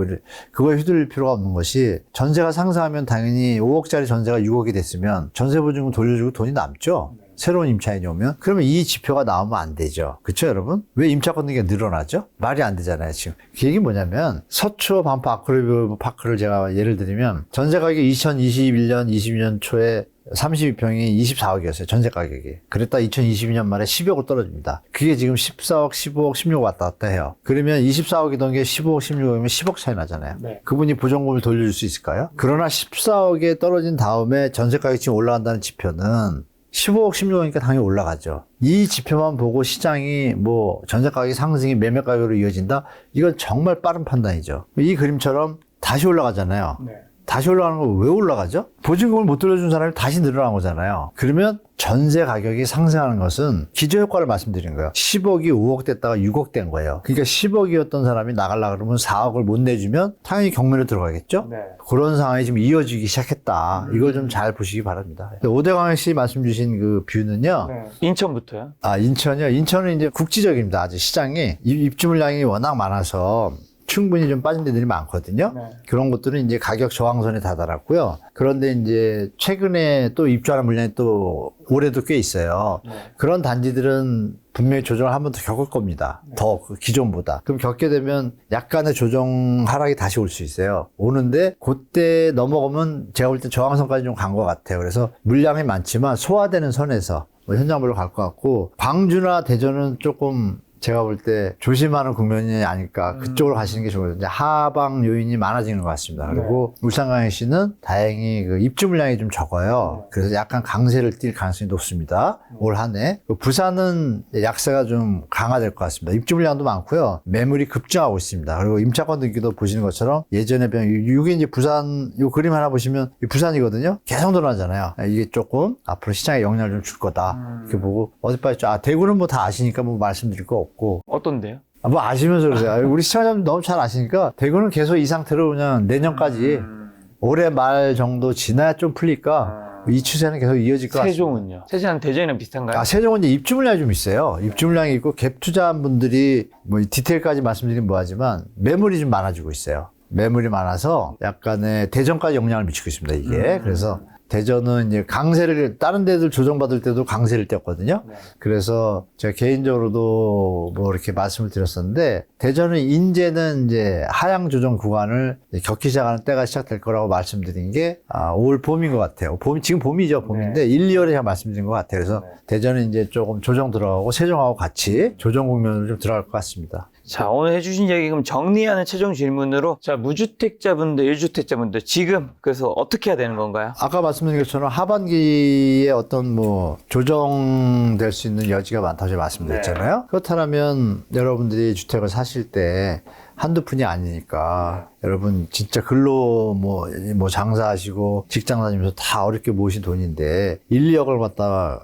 그거에 휘둘릴 필요가 없는 것이 전세가 상승하면 당연히 5억짜리 전세가 6억이 됐으면 전세보증금 돌려주고 돈이 남죠. 새로운 임차인이 오면 그러면 이 지표가 나오면 안 되죠. 그렇죠 여러분? 왜 임차권 등기가 늘어나죠? 말이 안 되잖아요 지금. 그 얘기는 뭐냐면 서초 반포 아크로비파크를 제가 예를 들면 전세 가격이 2021년 22년 초에 32평이 24억이었어요. 전세 가격이. 그랬다 2022년 말에 10억으로 떨어집니다. 그게 지금 14억, 15억, 16억 왔다 갔다 해요. 그러면 24억이던 게 15억, 16억이면 10억 차이 나잖아요. 그분이 보증금을 돌려줄 수 있을까요? 그러나 14억에 떨어진 다음에 전세 가격이 지금 올라간다는 지표는 15억, 16억이니까 당연히 올라가죠. 이 지표만 보고 시장이 전세 가격이 상승이 매매 가격으로 이어진다? 이건 정말 빠른 판단이죠. 이 그림처럼 다시 올라가잖아요. 다시 올라가는 거 왜 올라가죠? 보증금을 못 돌려준 사람이 다시 늘어난 거잖아요. 그러면 전세 가격이 상승하는 것은 기저효과를 말씀드린 거예요. 10억이 5억 됐다가 6억 된 거예요. 그러니까 10억이었던 사람이 나가려고 그러면 4억을 못 내주면 당연히 경매로 들어가겠죠? 그런 상황이 지금 이어지기 시작했다. 이걸 좀 잘 보시기 바랍니다. 오대광 씨 말씀 주신 그 뷰는요. 인천부터요? 인천이요? 인천은 이제 국지적입니다. 아직 시장이 입주 물량이 워낙 많아서 충분히 좀 빠진 데들이 많거든요. 네. 그런 것들은 이제 가격 저항선에 다다랐고요. 그런데 이제 최근에 또 입주하는 물량이 또 올해도 꽤 있어요. 네. 그런 단지들은 분명히 조정을 한 번 더 겪을 겁니다. 더 그 기존보다. 그럼 겪게 되면 약간의 조정 하락이 다시 올 수 있어요. 오는데 그때 넘어가면 제가 볼 때 저항선까지 좀 간 것 같아요. 그래서 물량이 많지만 소화되는 선에서 뭐 현장별로 갈 것 같고, 광주나 대전은 조금 제가 볼 때 조심하는 국면이 아닐까, 그쪽으로 가시는 게 좋을 것 같아요. 하방 요인이 많아지는 것 같습니다. 그리고 울산광역시는 다행히 그 입주 물량이 좀 적어요. 그래서 약간 강세를 띌 가능성이 높습니다. 올 한 해. 부산은 약세가 좀 강화될 것 같습니다. 입주 물량도 많고요. 매물이 급증하고 있습니다. 그리고 임차권 등기도 보시는 것처럼 예전에 비하면, 이게 이제 부산, 이 그림 하나 보시면 이 부산이거든요. 계속 늘어나잖아요. 이게 조금 앞으로 시장에 영향을 좀 줄 거다. 이렇게 보고, 어디 빠졌죠? 아, 대구는 뭐 다 아시니까 뭐 말씀드릴 거 없고. 어떤데요? 뭐 아시면서 그러세요. 우리 시청자분 너무 잘 아시니까 대구는 계속 이 상태로 그냥 내년까지 올해 말 정도 지나야 좀 풀릴까, 이 추세는 계속 이어질 것 같습니다. 세종은요? 세종은 대전이랑 비슷한가요? 아, 세종은 이제 입주 물량이 좀 있어요. 입주 물량이 있고 갭 투자한 분들이 뭐 디테일까지 말씀드리면 뭐하지만 매물이 좀 많아지고 있어요. 매물이 많아서 약간의 대전까지 영향을 미치고 있습니다, 이게. 그래서 대전은 이제 강세를, 다른 데들 조정받을 때도 강세를 띄었거든요. 네. 그래서 제가 개인적으로도 뭐 이렇게 말씀을 드렸었는데, 대전은 이제는 이제 하향 조정 구간을 이제 겪기 시작하는 때가 시작될 거라고 말씀드린 게, 올 봄인 것 같아요. 지금 봄이죠, 봄인데, 1, 2월에 제가 말씀드린 것 같아요. 그래서 대전은 이제 조금 조정 들어가고 세종하고 같이 조정 국면으로 좀 들어갈 것 같습니다. 자, 오늘 해주신 얘기 그럼 정리하는 최종 질문으로, 자, 무주택자분들, 1주택자분들 지금 그래서 어떻게 해야 되는 건가요? 아까 말씀드린 것처럼 하반기에 어떤 뭐 조정될 수 있는 여지가 많다고 제가 말씀드렸잖아요. 그렇다면 여러분들이 주택을 사실 때 한두 푼이 아니니까, 여러분 진짜 글로 뭐 장사하시고 직장 다니면서 다 어렵게 모으신 돈인데 1, 2억을 갖다가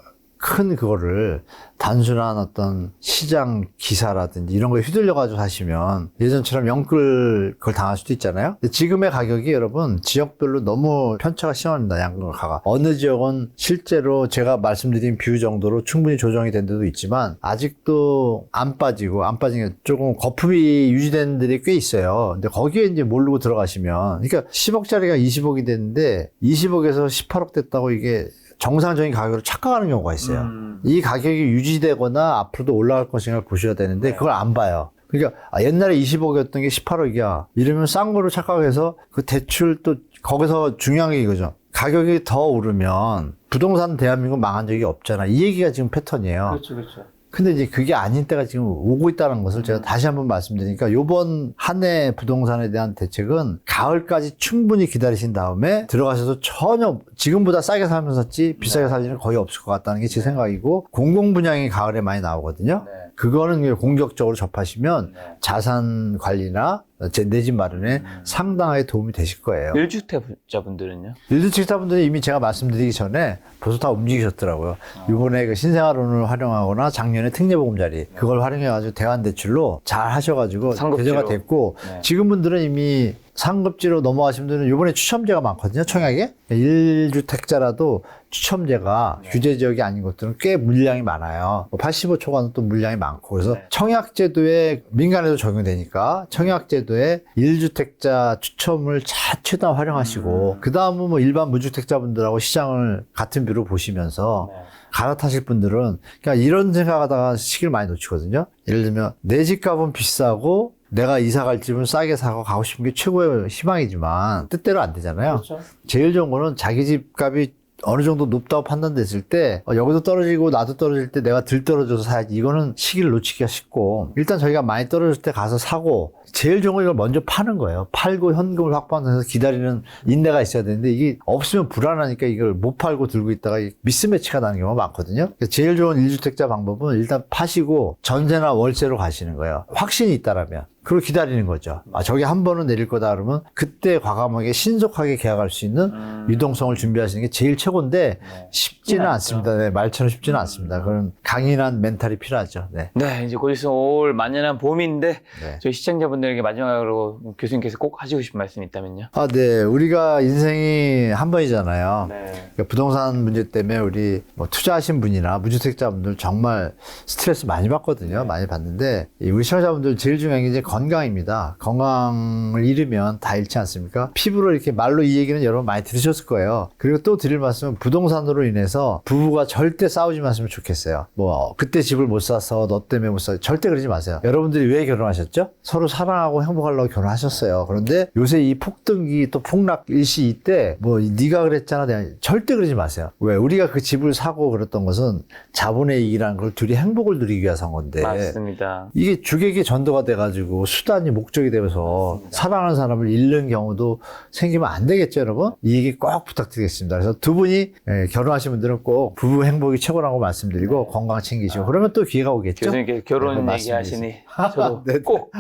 큰 그거를 단순한 어떤 시장 기사라든지 이런 거에 휘둘려가지고 사시면 예전처럼 영끌 그걸 당할 수도 있잖아요. 근데 지금의 가격이 여러분 지역별로 너무 편차가 심합니다. 양가가. 어느 지역은 실제로 제가 말씀드린 비율 정도로 충분히 조정이 된 데도 있지만 아직도 안 빠진 게 조금 거품이 유지되는 데들이 꽤 있어요. 근데 거기에 이제 모르고 들어가시면, 그러니까 10억짜리가 20억이 됐는데 20억에서 18억 됐다고 이게 정상적인 가격으로 착각하는 경우가 있어요. 이 가격이 유지되거나 앞으로도 올라갈 것인가를 보셔야 되는데 그걸 안 봐요. 그러니까 옛날에 20억이었던 게 18억이야. 이러면 싼 거로 착각해서 그 대출, 또 거기서 중요한 게 이거죠. 가격이 더 오르면 부동산 대한민국 망한 적이 없잖아. 이 얘기가 지금 패턴이에요. 그렇죠, 그렇죠. 근데 이제 그게 아닌 때가 지금 오고 있다는 것을 제가 다시 한번 말씀드리니까, 요번 한 해 부동산에 대한 대책은 가을까지 충분히 기다리신 다음에 들어가셔서 전혀 지금보다 싸게 살면서 샀지 비싸게 살 일은 거의 없을 것 같다는 게 제 생각이고, 공공분양이 가을에 많이 나오거든요. 그거는 공격적으로 접하시면 자산 관리나 내 집 마련에 상당하게 도움이 되실 거예요. 1주택자분들은요? 1주택자분들은 이미 제가 말씀드리기 전에 벌써 다 움직이셨더라고요. 이번에 그 신생아론을 활용하거나 작년에 특례보금자리 그걸 활용해가지고 대환대출로 잘 하셔가지고 상급지로. 대조가 됐고, 지금 분들은 이미 상급지로 넘어가신 분들은 이번에 추첨제가 많거든요, 청약에. 1주택자라도 추첨제가 규제 지역이 아닌 것들은 꽤 물량이 많아요. 85초간은 또 물량이 많고, 그래서 청약제도에 민간에도 적용되니까 청약제도에 1주택자 추첨을 최대한 활용하시고, 그 다음은 뭐 일반 무주택자분들하고 시장을 같은 뷰로 보시면서 갈아타실 분들은 그냥 이런 생각하다가 시기를 많이 놓치거든요. 예를 들면 내 집값은 비싸고 내가 이사 갈 집은 싸게 사고 가고 싶은 게 최고의 희망이지만 뜻대로 안 되잖아요. 그렇죠. 제일 좋은 거는 자기 집값이 어느 정도 높다고 판단됐을 때, 여기도 떨어지고 나도 떨어질 때 내가 덜 떨어져서 사야지. 이거는 시기를 놓치기가 쉽고, 일단 저희가 많이 떨어질 때 가서 사고, 제일 좋은 건 이걸 먼저 파는 거예요. 팔고 현금을 확보하면서 기다리는 인내가 있어야 되는데, 이게 없으면 불안하니까 이걸 못 팔고 들고 있다가 미스매치가 나는 경우가 많거든요. 그래서 제일 좋은 1주택자 방법은 일단 파시고 전세나 월세로 가시는 거예요. 확신이 있다라면. 그리고 기다리는 거죠. 저게 한 번은 내릴 거다 그러면 그때 과감하게 신속하게 계약할 수 있는 유동성을 준비하시는 게 제일 최고인데 쉽지는 않습니다. 네, 말처럼 쉽지는 않습니다. 그런 강인한 멘탈이 필요하죠. 네. 네, 이제 곧 있으면 올 만연한 봄인데, 네. 저희 시청자분들에게 마지막으로 교수님께서 꼭 하시고 싶은 말씀이 있다면요? 네. 우리가 인생이 한 번이잖아요. 네. 그러니까 부동산 문제 때문에 우리 뭐 투자하신 분이나 무주택자분들 정말 스트레스 많이 받거든요. 많이 받는데, 우리 시청자분들 제일 중요한 게 이제 건강입니다. 건강을 잃으면 다 잃지 않습니까? 피부로 이렇게 말로 이 얘기는 여러분 많이 들으셨을 거예요. 그리고 또 드릴 말씀은 부동산으로 인해서 부부가 절대 싸우지 마시면 좋겠어요. 뭐 그때 집을 못 사서 너 때문에 못 사. 절대 그러지 마세요. 여러분들이 왜 결혼하셨죠? 서로 사랑하고 행복하려고 결혼하셨어요. 그런데 요새 이 폭등기 또 폭락 일시 이때 뭐 네가 그랬잖아. 절대 그러지 마세요. 왜? 우리가 그 집을 사고 그랬던 것은 자본의 이익이라는 걸 둘이 행복을 누리기 위해서 한 건데 맞습니다. 이게 주객이 전도가 돼가지고 수단이 목적이 되면서 사랑하는 사람을 잃는 경우도 생기면 안 되겠죠, 여러분? 이 얘기 꼭 부탁드리겠습니다. 그래서 두 분이 결혼하신 분들은 꼭 부부 행복이 최고라고 말씀드리고 건강 챙기시고 그러면 또 기회가 오겠죠? 교수님께서 결혼 네, 얘기하시니 저도 네, 네. 꼭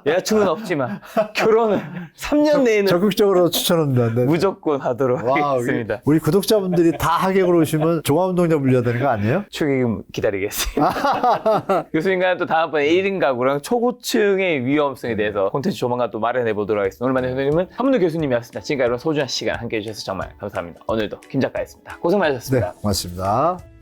여자친구는 없지만 결혼을 3년 내에는 적극적으로 추천합니다. 네. 무조건 하도록 와, 하겠습니다. 우리 구독자분들이 다 하객으로 오시면 종합운동장 물려야 되는 거 아니에요? 축의금 기다리겠습니다. 교수님과는 또 다음번에 1인 가구랑 초고층의 위험성에 대해서 콘텐츠 조만간 또 마련해 보도록 하겠습니다. 오늘 만난 교수님은 한문도 교수님이었습니다. 지금까지 여러분 소중한 시간 함께 해주셔서 정말 감사합니다. 오늘도 김 작가였습니다. 고생 네, 많으셨습니다. 고맙습니다.